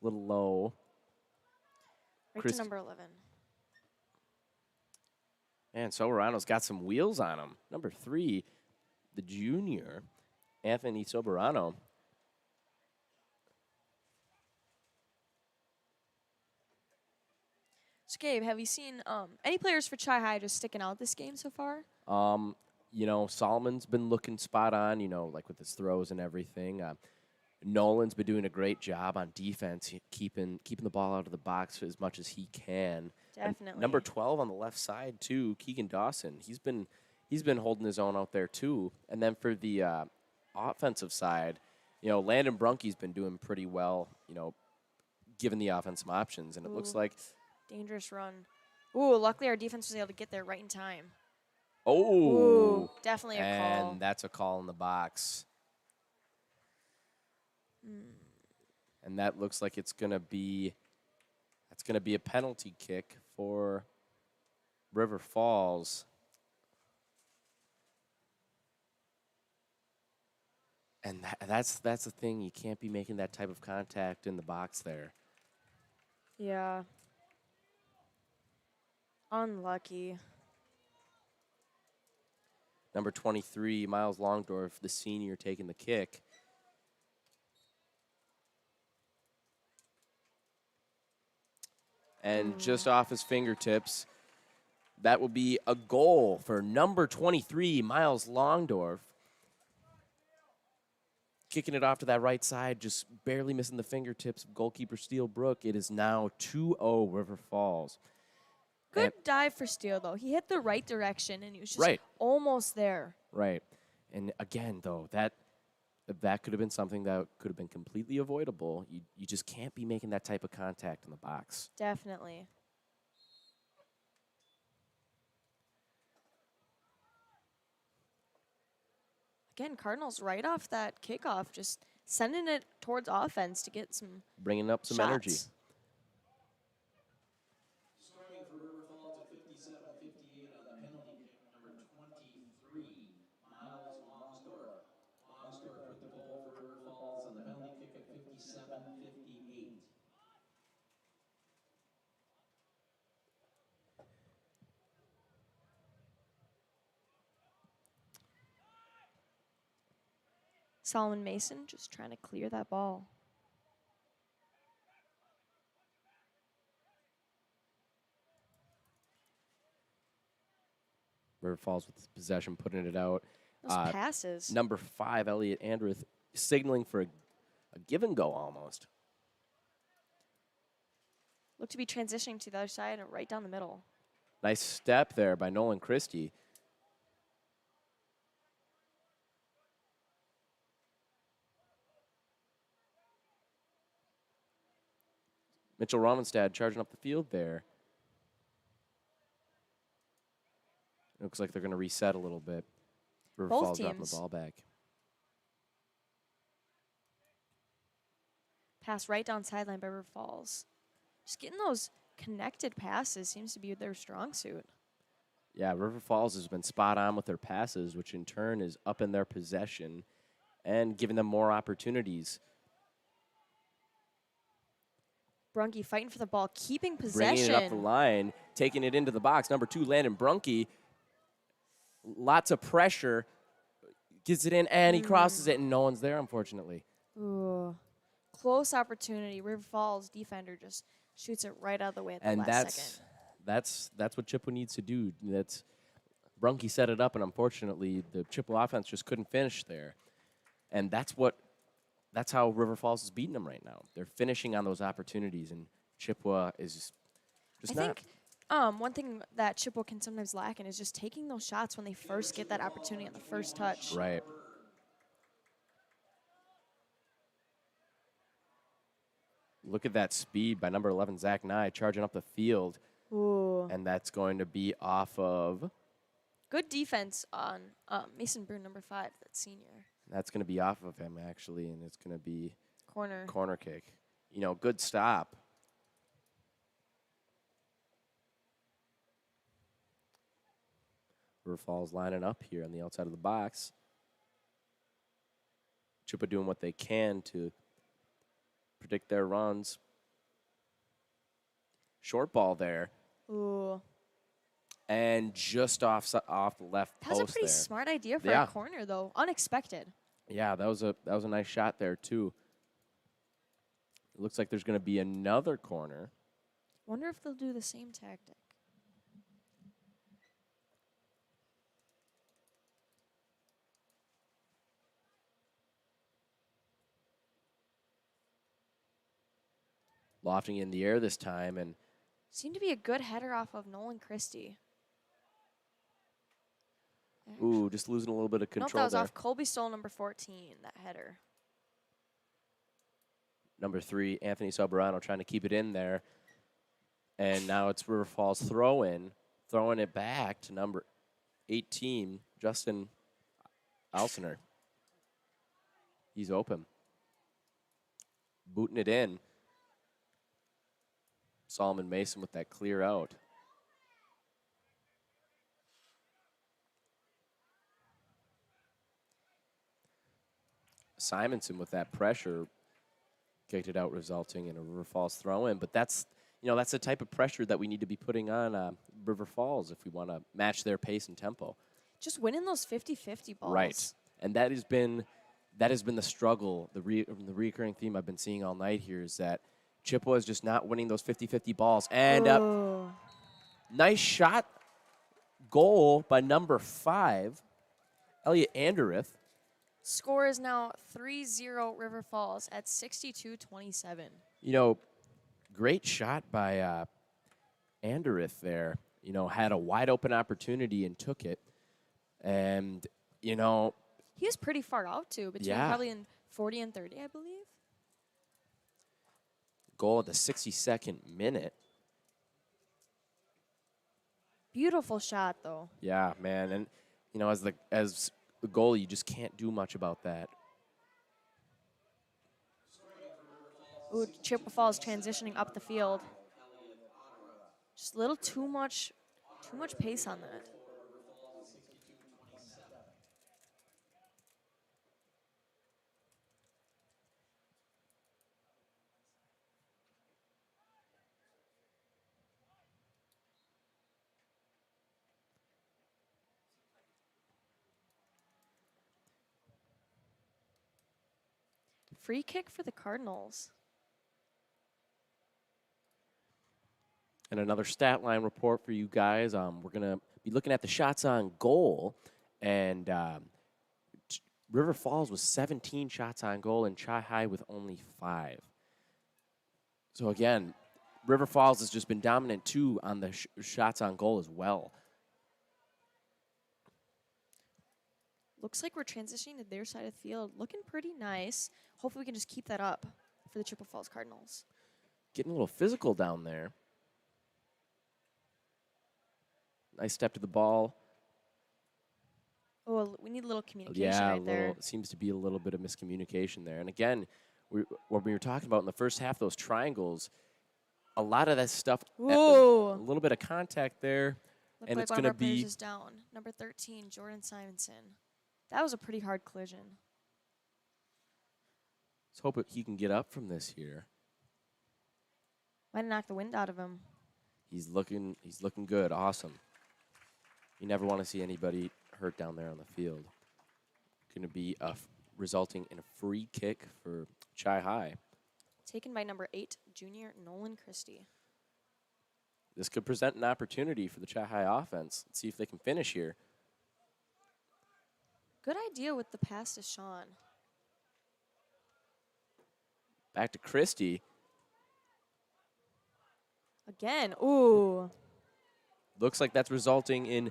Little low. Right Chris- to number 11. And Soberano's got some wheels on him. Number 3, the junior, Anthony Soberano. So, Gabe, have you seen any players for Chi-Hi just sticking out this game so far? Solomon's been looking spot on, like with his throws and everything. Nolan's been doing a great job on defense, keeping the ball out of the box as much as he can. Definitely. And number 12 on the left side too, Keegan Dawson. He's been holding his own out there too. And then for the offensive side, Landon Brunke's been doing pretty well. Given the offense some options, and it looks like Dangerous run. Ooh, luckily our defense was able to get there right in time. Ooh, Ooh, definitely a and call. that's a call in the box. And that looks like it's gonna be a penalty kick for River Falls. And that's the thing. You can't be making that type of contact in the box there. Yeah. Unlucky. Number 23, Miles Longdorf, the senior, taking the kick. And just off his fingertips, that will be a goal for number 23, Miles Longdorf. Kicking it off to that right side, just barely missing the fingertips of goalkeeper Steele Brook. It is now 2-0 River Falls. Good dive for Steele, though. He hit the right direction, and he was just Right. almost there. Right. And again, though, that could have been something that could have been completely avoidable. You just can't be making that type of contact in the box. Definitely. Again, Cardinals right off that kickoff, just sending it towards offense to get some Bringing up some shots. energy. Scoring for River Falls at 57-58 on the penalty kick, number 23, Miles Longsdorf. Longsdorf with the goal for River Falls on the penalty kick at 57-58. Solomon Mason just trying to clear that ball. River Falls with possession, putting it out. Those passes. Number 5, Elliot Andreth, signaling for a give and go almost. Look to be transitioning to the other side and right down the middle. Nice step there by Nolan Christie. Mitchell Romanstad charging up the field there. It looks like they're going to reset a little bit. River Both Falls dropping the teams. ball back. Pass right down sideline by River Falls. Just getting those connected passes seems to be their strong suit. Yeah, River Falls has been spot on with their passes, which in turn is up in their possession and giving them more opportunities. Brunke fighting for the ball, keeping Bringing possession. it up the line, taking it into the box. Number 2, Landon Brunke. Lots of pressure. Gets it in, and he crosses it, and no one's there, unfortunately. Ooh. Close opportunity. River Falls defender just shoots it right out of the way at the And last second. that's what Chippewa needs to do. That's Brunke set it up, and unfortunately, the Chippewa offense just couldn't finish there. And that's how River Falls is beating them right now. They're finishing on those opportunities, and Chippewa is just I not. think one thing that Chippewa can sometimes lack in is just taking those shots when they first get that opportunity on the first touch. Right. Look at that speed by number 11, Zach Nye, charging up the field. Ooh. And that's going to be off of Good defense on Mason Brew, number 5, that senior. That's going to be off of him, actually, and it's going to be Corner kick. You know, good stop. River Falls lining up here on the outside of the box. Chippewa doing what they can to predict their runs. Short ball there. Ooh. And just off the left That was post a pretty there. smart idea for a corner, though. Unexpected. Yeah, that was a nice shot there, too. It looks like there's going to be another corner. Wonder if they'll do the same tactic. Lofting in the air this time, and Seemed to be a good header off of Nolan Christie. ooh, just losing a little bit of Nope, control that was there. off Colby Stoll, number 14, that header. Number 3, Anthony Soberano trying to keep it in there. And now it's River Falls throwing it back to number 18, Justin Alsener. He's open. Booting it in. Solomon Mason with that clear out. Simonson with that pressure kicked it out, resulting in a River Falls throw-in. But that's the type of pressure that we need to be putting on River Falls if we want to match their pace and tempo. Just winning those 50-50 balls. Right, and that has been the struggle. The recurring theme I've been seeing all night here is that Chippewa is just not winning those 50-50 balls. And nice shot, goal by number 5, Elliot Anderith. Score is now 3-0 River Falls at 62-27. You know, great shot by Anderith there. You know, had a wide open opportunity and took it. And, you know. He was pretty far out, too, between probably in 40 and 30, I believe. Goal at the 62nd minute. Beautiful shot, though. Yeah, man. And, you know, as the goalie, you just can't do much about that. Ooh, Chippewa Falls transitioning up the field. Just a little too much pace on that. Free kick for the Cardinals. And another stat line report for you guys. We're going to be looking at the shots on goal. And River Falls was 17 shots on goal and Chi-Hi with only 5. So, again, River Falls has just been dominant, too, on the shots on goal as well. Looks like we're transitioning to their side of the field. Looking pretty nice. Hopefully we can just keep that up for the Chippewa Falls Cardinals. Getting a little physical down there. Nice step to the ball. Oh, we need a little communication right there. Seems to be a little bit of miscommunication there. And again, what we were talking about in the first half, those triangles, a lot of that stuff, a little bit of contact there. Looked and like it's one going of to our be players is down. Number 13, Jordan Simonson. That was a pretty hard collision. Let's hope he can get up from this here. Might knock the wind out of him. He's looking good. Awesome. You never want to see anybody hurt down there on the field. Going to be resulting in a free kick for Chi-Hi. Taken by number 8, junior Nolan Christie. This could present an opportunity for the Chi-Hi offense. Let's see if they can finish here. Good idea with the pass to Sean. Back to Christie. Again, ooh. Looks like that's resulting in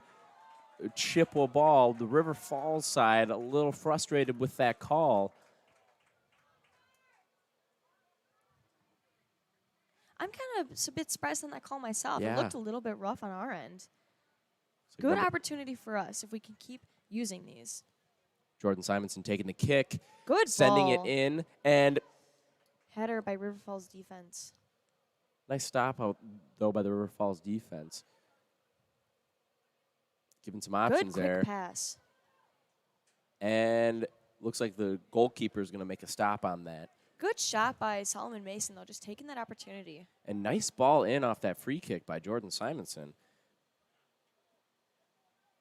a Chippewa ball. The River Falls side a little frustrated with that call. I'm kind of a bit surprised on that call myself. Yeah. It looked a little bit rough on our end. So Good opportunity for us if we can keep using these. Jordan Simonson taking the kick. Good Sending ball. it in. And Header by River Falls defense. nice stop out, though, by the River Falls defense. Giving some options Good quick there. pass. And looks like the goalkeeper is going to make a stop on that. Good shot by Solomon Mason, though, just taking that opportunity. And nice ball in off that free kick by Jordan Simonson.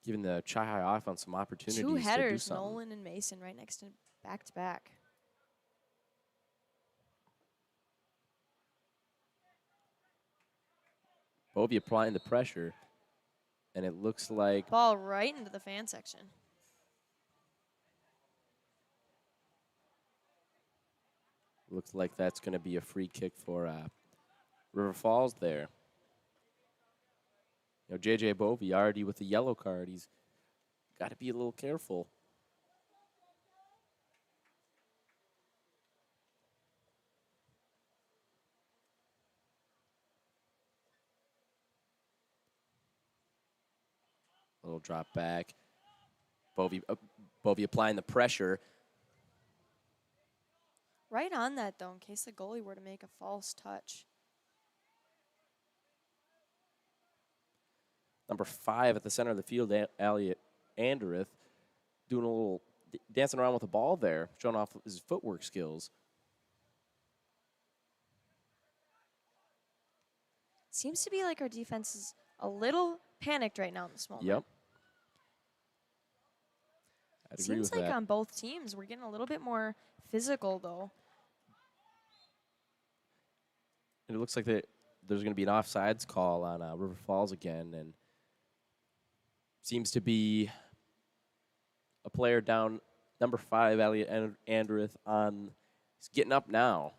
Giving the Chi-Hi offense some opportunities Two to do headers, something. Nolan and Mason, right next to back. Bovey applying the pressure. And it looks like Ball right into the fan section. that's going to be a free kick for River Falls there. You know, J.J. Bovey already with the yellow card. He's got to be a little careful. A little drop back. Bovey applying the pressure. Right on that, though, in case the goalie were to make a false touch. Number 5 at the center of the field, Elliot Anderith, doing a little dancing around with the ball there, showing off his footwork skills. Seems to be like our defense is a little panicked right now in this moment. Yep. I'd agree Seems with like that. on both teams, we're getting a little bit more physical, though. And it looks like there's going to be an offsides call on River Falls again, and seems to be a player down, number 5, Elliot Anderith, on. He's getting up now.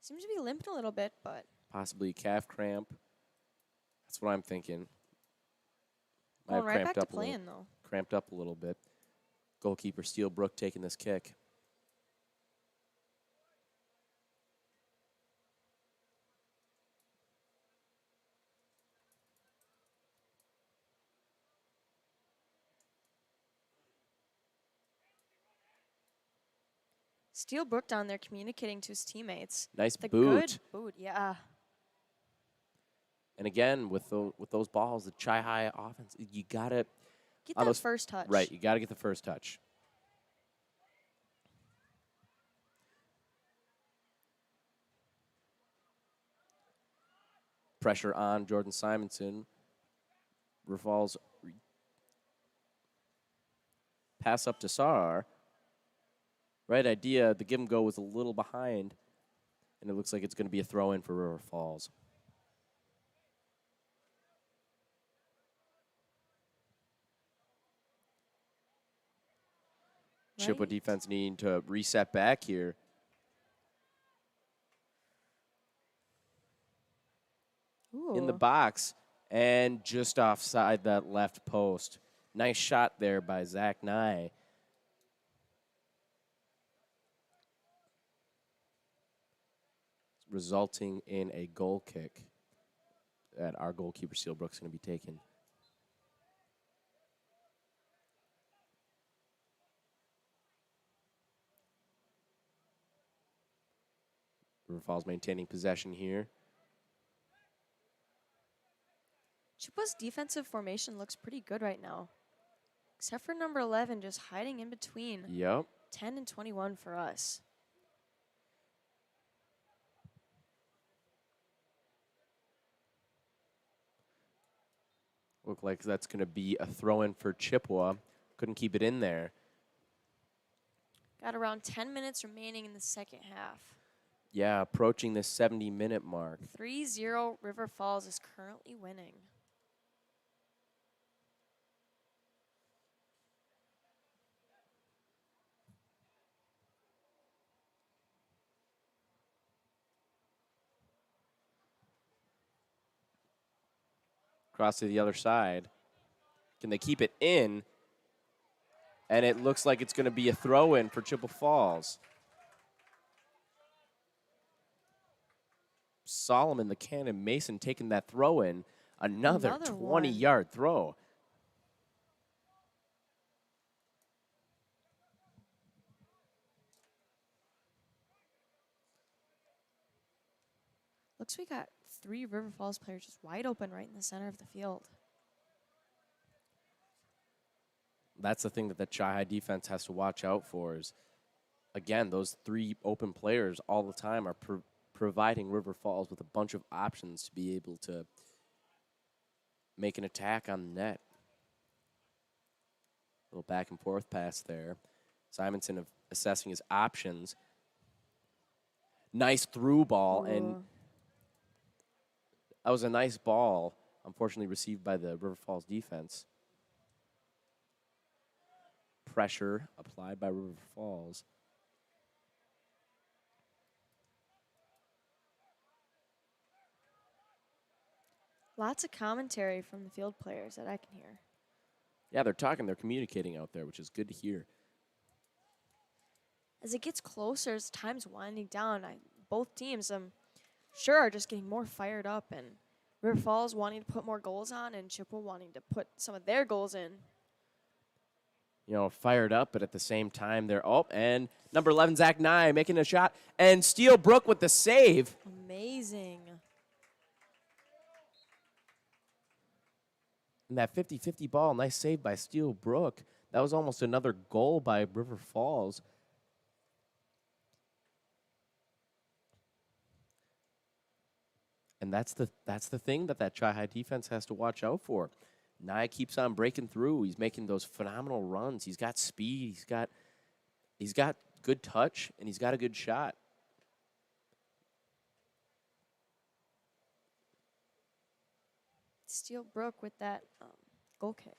Seems to be limping a little bit, but Possibly a calf cramp. That's what I'm thinking. Might have going right back to a little- playing, though. Cramped up a little bit. Goalkeeper Steele Brook taking this kick. Steele Brook down there communicating to his teammates. Nice The boot. good boot, yeah. And again, with those balls, the Chi-Hi offense, you got to Get on that those- first touch. Right, you got to get the first touch. Pressure on Jordan Simonson. River Falls pass up to Sar. Right idea. The give and go was a little behind, and it looks like it's going to be a throw in for River Falls. Chippewa Right. defense needing to reset back here. In the Ooh. box and just offside that left post. Nice shot there by Zach Nye. Resulting in a goal kick that our goalkeeper Steelbrook's going to be taking. River Falls maintaining possession here. Chippewa's defensive formation looks pretty good right now. Except for number 11 just hiding in between Yep. 10 and 21 for us. Look like that's going to be a throw-in for Chippewa. Couldn't keep it in there. Got around 10 minutes remaining in the second half. Yeah, approaching the 70-minute mark. 3-0 River Falls is currently winning. Cross to the other side. Can they keep it in? And it looks like it's going to be a throw-in for Chippewa Falls. Solomon, the cannon, Mason taking that throw-in. Another Another one. 20-yard throw. Looks we got 3 River Falls players just wide open right in the center of the field. That's the thing that the Chi-Hi defense has to watch out for is, again, those 3 open players all the time are providing River Falls with a bunch of options to be able to make an attack on the net. Little back and forth pass there. Simonson assessing his options. Nice through ball, and that was a nice ball, unfortunately received by the River Falls defense. Pressure applied by River Falls. Lots of commentary from the field players that I can hear. Yeah, they're talking, they're communicating out there, which is good to hear. As it gets closer, as time's winding down, both teams, I'm sure, are just getting more fired up. And River Falls wanting to put more goals on, and Chippewa wanting to put some of their goals in. You know, fired up, but at the same time, they're and number 11, Zach Nye, making a shot, and Steele Brook with the save. Amazing. And that 50-50 ball, nice save by Steele Brook. That was almost another goal by River Falls. And that's the thing that Chi-Hi defense has to watch out for. Nye keeps on breaking through. He's making those phenomenal runs. He's got speed. He's got good touch, and he's got a good shot. Steele Brook with that goal kick.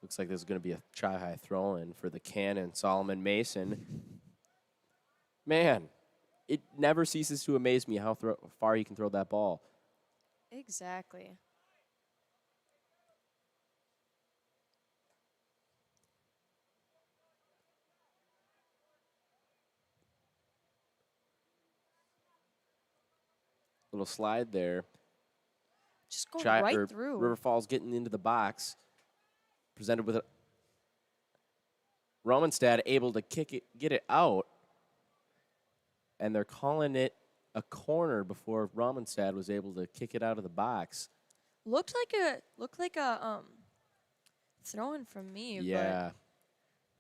Looks like there's going to be a Chi-Hi throw-in for the cannon, Solomon Mason. Man, it never ceases to amaze me how far he can throw that ball. Exactly. Little slide there. Just going right through. River Falls getting into the box. Presented with a Romanstad able to kick it, get it out. And they're calling it a corner before Romanstad was able to kick it out of the box. Looked like a throw-in from me. Yeah.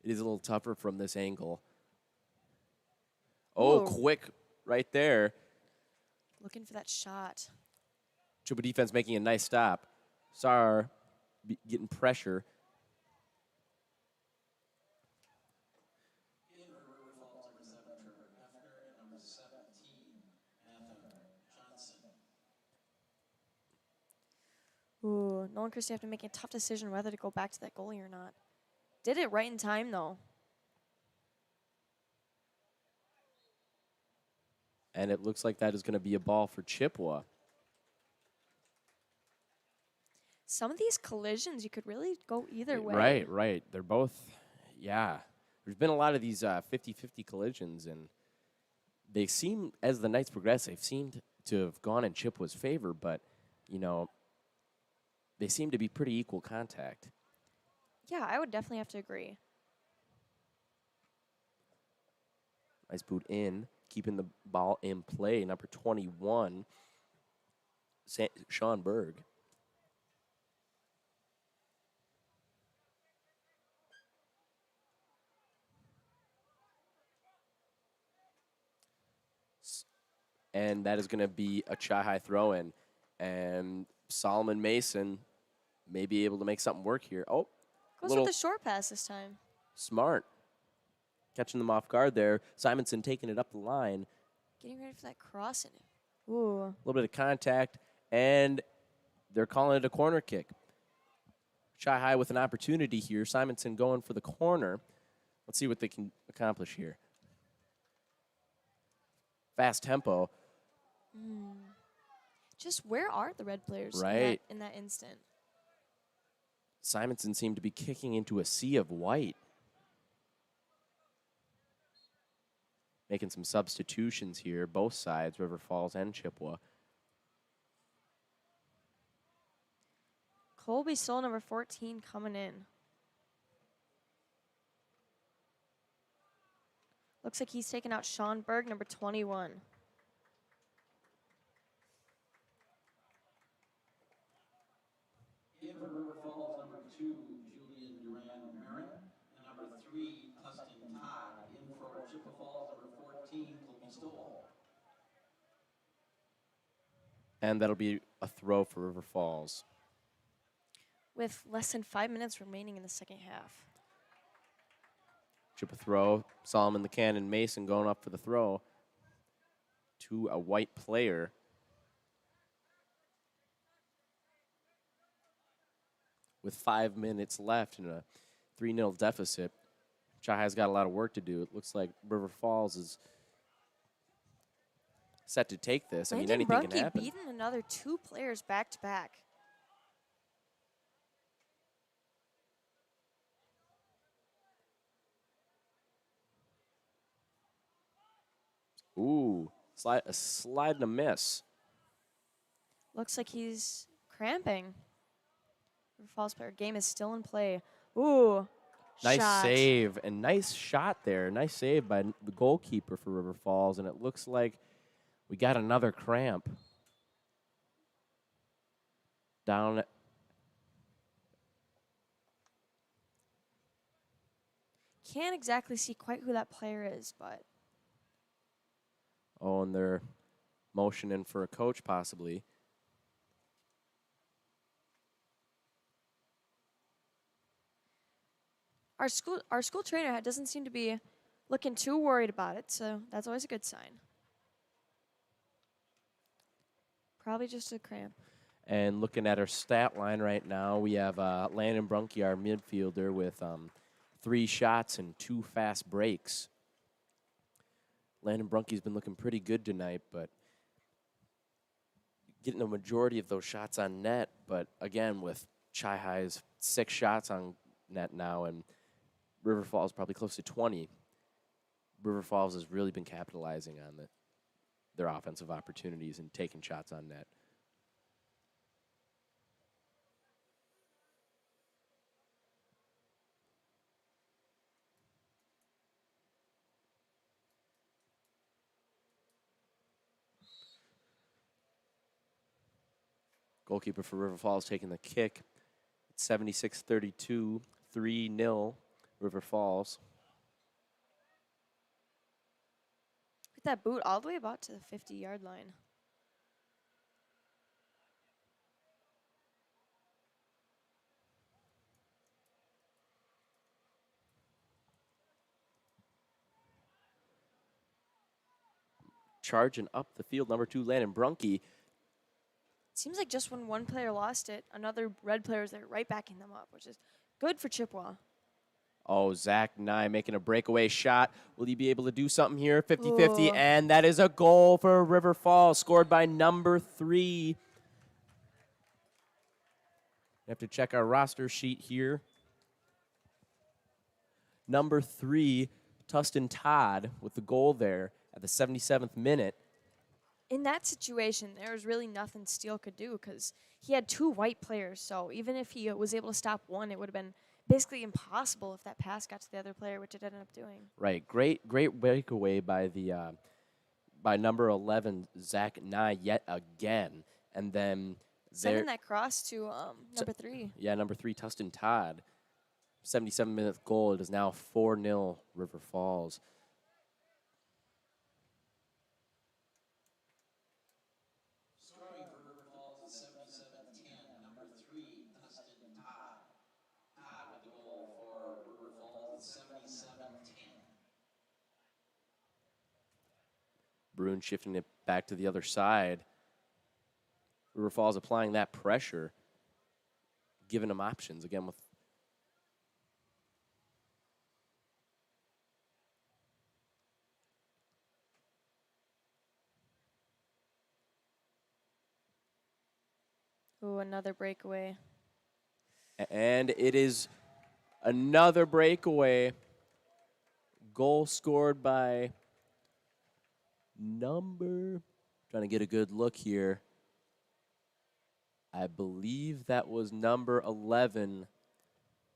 It is a little tougher from this angle. Whoa. Oh, quick right there. Looking for that shot. Chippewa defense making a nice stop. Sar getting pressure. In for River Falls, number 7, Trevor Hefner, and number 17, Anthem Johnson. Ooh, Nolan Christie have to make a tough decision whether to go back to that goalie or not. Did it right in time, though. And it looks like that is going to be a ball for Chippewa. Some of these collisions, you could really go either way. Right. They're both, yeah. There's been a lot of these 50-50 collisions, and they seem, as the nights progress, they've seemed to have gone in Chippewa's favor, but, you know, they seem to be pretty equal contact. Yeah, I would definitely have to agree. Nice boot in, keeping the ball in play. Number 21, Sean Berg. And that is going to be a Chi-Hi throw-in. And Solomon Mason may be able to make something work here. Oh, Goes with the short pass this time. Smart. Catching them off guard there. Simonson taking it up the line. Getting ready for that crossing. Ooh. A little bit of contact, and they're calling it a corner kick. Chi-Hi with an opportunity here. Simonson going for the corner. Let's see what they can accomplish here. Fast tempo. Just where are the red players Right. in that instant? Simonson seemed to be kicking into a sea of white. Making some substitutions here, both sides, River Falls and Chippewa. Colby Stoll, number 14, coming in. Looks like he's taken out Sean Berg, number 21. In for River Falls, number 2, Julian Duran-Marin. And number 3, Tustin Todd. In for Chippewa Falls, number 14, Colby Stoll. And that'll be a throw for River Falls. With less than 5 minutes remaining in the second half. Chip a throw. Solomon the Cannon Mason going up for the throw to a white player. With 5 minutes left in a 3-0 deficit, Chi-Hi's got a lot of work to do. It looks like River Falls is set to take this. I mean, anything can happen. Beating another 2 players back to back. Ooh, a slide and a miss. Looks like he's cramping. River Falls player game is still in play. Ooh, Nice shot. save and nice shot there. Nice save by the goalkeeper for River Falls, and it looks like we got another cramp. Down. Can't exactly see quite who that player is, but Oh, and they're motioning for a coach possibly. our school trainer doesn't seem to be looking too worried about it, so that's always a good sign. Probably just a cramp. And looking at our stat line right now, we have Landon Brunke, our midfielder, with 3 shots and 2 fast breaks. Landon Brunke's been looking pretty good tonight, but getting a majority of those shots on net. But again, with Chi-Hi's 6 shots on net now, and River Falls probably close to 20, River Falls has really been capitalizing on their offensive opportunities and taking shots on net. Goalkeeper for River Falls taking the kick. It's 76-32, 3-0 River Falls. With that boot all the way about to the 50-yard line. Charging up the field, number 2, Landon Brunke. Seems like just when one player lost it, another red player is there right backing them up, which is good for Chippewa. Oh, Zach Nye making a breakaway shot. Will he be able to do something here? 50-50, Ooh. and that is a goal for River Falls, scored by number 3. We have to check our roster sheet here. Number 3, Tustin Todd with the goal there at the 77th minute. In that situation, there was really nothing Steele could do because he had 2 white players. So even if he was able to stop one, it would have been basically impossible if that pass got to the other player, which it ended up doing. Right, great breakaway by the by number 11, Zach Nye, yet again, and then Sending that cross to number 3. Yeah, number 3, Tustin Todd. 77-minute goal. It is now 4-0 River Falls. Scoring for River Falls is 77-10. Number 3, Tustin Todd. Todd with the goal for River Falls is 77-10. Bruin shifting it back to the other side. River Falls applying that pressure, giving them options again with Ooh, another breakaway. And it is another breakaway. Goal scored by trying to get a good look here. I believe that was number 11,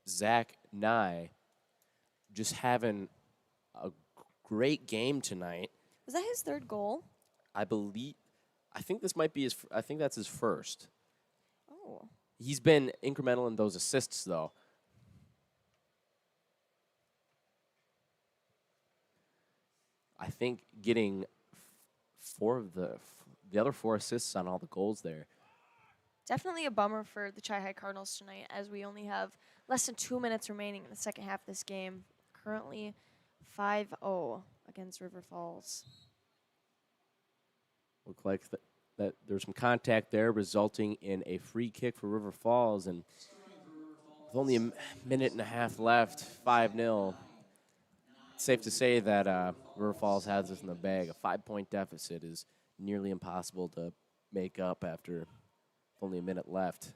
Zach Nye. Just having a great game tonight. Was that his third goal? I think this might be I think that's his first. Oh. He's been incremental in those assists, though. I think getting 4 of the other 4 assists on all the goals there. Definitely a bummer for the Chi-Hi Cardinals tonight, as we only have less than 2 minutes remaining in the second half of this game. Currently 5-0 against River Falls. Looked like that there's some contact there, resulting in a free kick for River Falls, and with only a minute and a half left, 5-0. It's safe to say that River Falls has this in the bag. A 5-point deficit is nearly impossible to make up after only a minute left.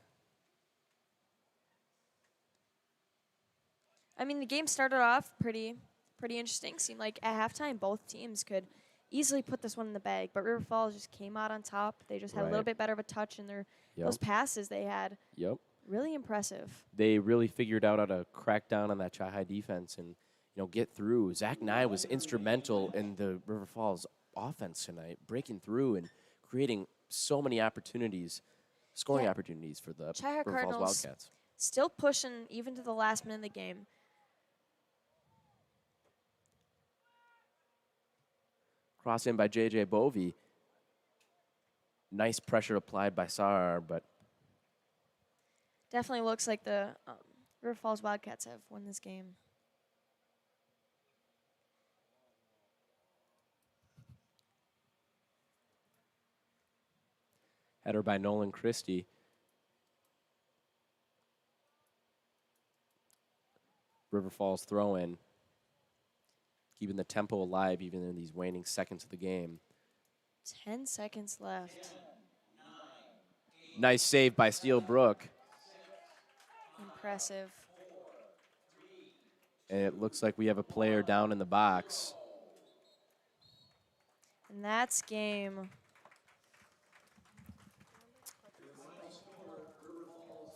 I mean, the game started off pretty interesting. Seemed like at halftime both teams could easily put this one in the bag, but River Falls just came out on top. They just had a little bit better of a touch in those passes they had. Yep. Really impressive. They really figured out how to crack down on that Chi-Hi defense and get through. Zach Nye was instrumental in the River Falls offense tonight, breaking through and creating so many opportunities, scoring opportunities for the Chi-Hi River Cardinals Falls Wildcats. Still pushing even to the last minute of the game. Cross in by J.J. Bovey. Nice pressure applied by Sar, but Definitely looks like the River Falls Wildcats have won this game. header by Nolan Christie. River Falls throw in, keeping the tempo alive even in these waning seconds of the game. 10 seconds left. Nice save by Steele Brook. Impressive. And it looks like we have a player down in the box. And that's game.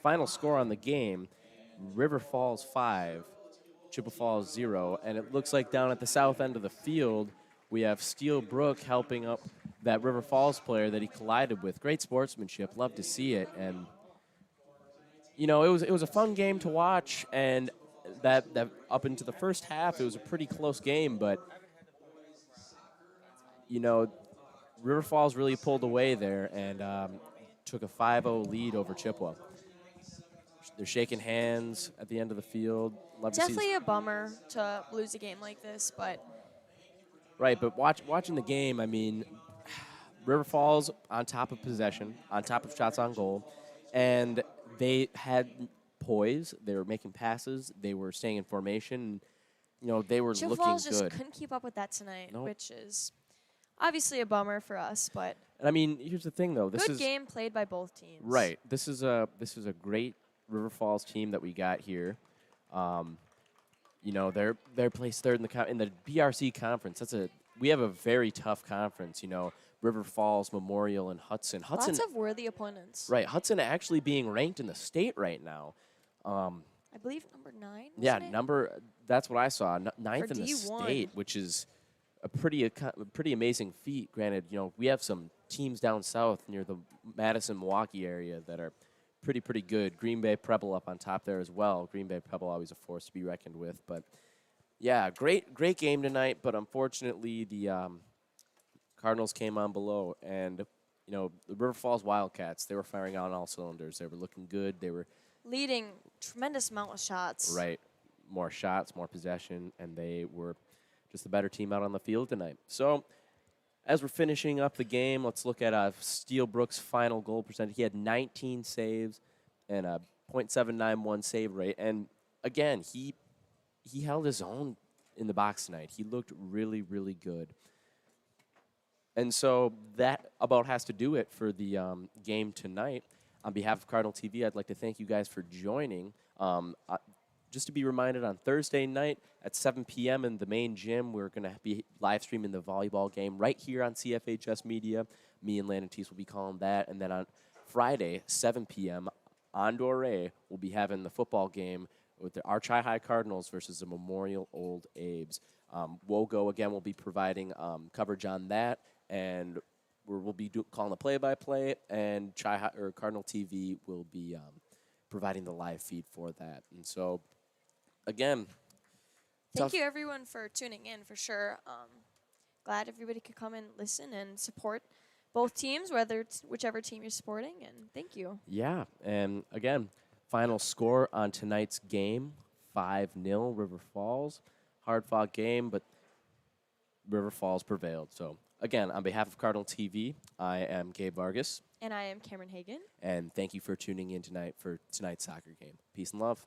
Final score on the game, River Falls 5, Chippewa Falls 0. And it looks like down at the south end of the field, we have Steele Brook helping up that River Falls player that he collided with. Great sportsmanship. Love to see it. And, it was a fun game to watch. And that up into the first half, it was a pretty close game. But, River Falls really pulled away there and took a 5-0 lead over Chippewa. They're shaking hands at the end of the field. Love Definitely a bummer to lose a game like this, but right. But watching the game, I mean, River Falls on top of possession, on top of shots on goal, and they had poise. They were making passes. They were staying in formation. They were Chippewa looking Falls good. just couldn't keep up with that tonight, which is obviously a bummer for us. But and I mean, here's the thing, though. This good is game played by both teams. Right. This is a great River Falls team that we got here. They're placed third in the BRC conference. We have a very tough conference. River Falls, Memorial, and Hudson. Lots of worthy opponents. Right. Hudson actually being ranked in the state right now. I believe number 9. Yeah, it? That's what I saw. Ninth For in the D1. state, which is a pretty amazing feat. Granted, we have some teams down south near the Madison, Milwaukee area that are pretty good. Green Bay Preble up on top there as well. Green Bay Preble always a force to be reckoned with. But yeah, great game tonight. But unfortunately, the Cardinals came on below, and the River Falls Wildcats, they were firing on all cylinders. They were looking good. They were Leading tremendous amount of shots. right, more shots, more possession, and they were just the better team out on the field tonight. So as we're finishing up the game, let's look at Steele Brook's final goal percentage. He had 19 saves and a .791 save rate. And again, he held his own in the box tonight. He looked really, really good. And so that about has to do it for the game tonight. On behalf of Cardinal TV, I'd like to thank you guys for joining. Just to be reminded, on Thursday night at 7 p.m. in the main gym, we're going to be live streaming the volleyball game right here on CFHS Media. Me and Landon Teese will be calling that. And then on Friday, 7 p.m. on Dorais, we'll be having the football game with our Chi-Hi Cardinals versus the Memorial Old Abes. Wogo, again, will be providing coverage on that, and we'll be calling the play-by-play, and Chi-Hi, or Cardinal TV will be providing the live feed for that. And so, again, Thank you, everyone, for tuning in, for sure. Glad everybody could come and listen and support both teams, whether it's whichever team you're supporting, and thank you. Yeah, and again, final score on tonight's game, 5-0 River Falls. Hard-fought game, but River Falls prevailed. So, again, on behalf of Cardinal TV, I am Gabe Vargas. And I am Cameron Hagan. And thank you for tuning in tonight for tonight's soccer game. Peace and love.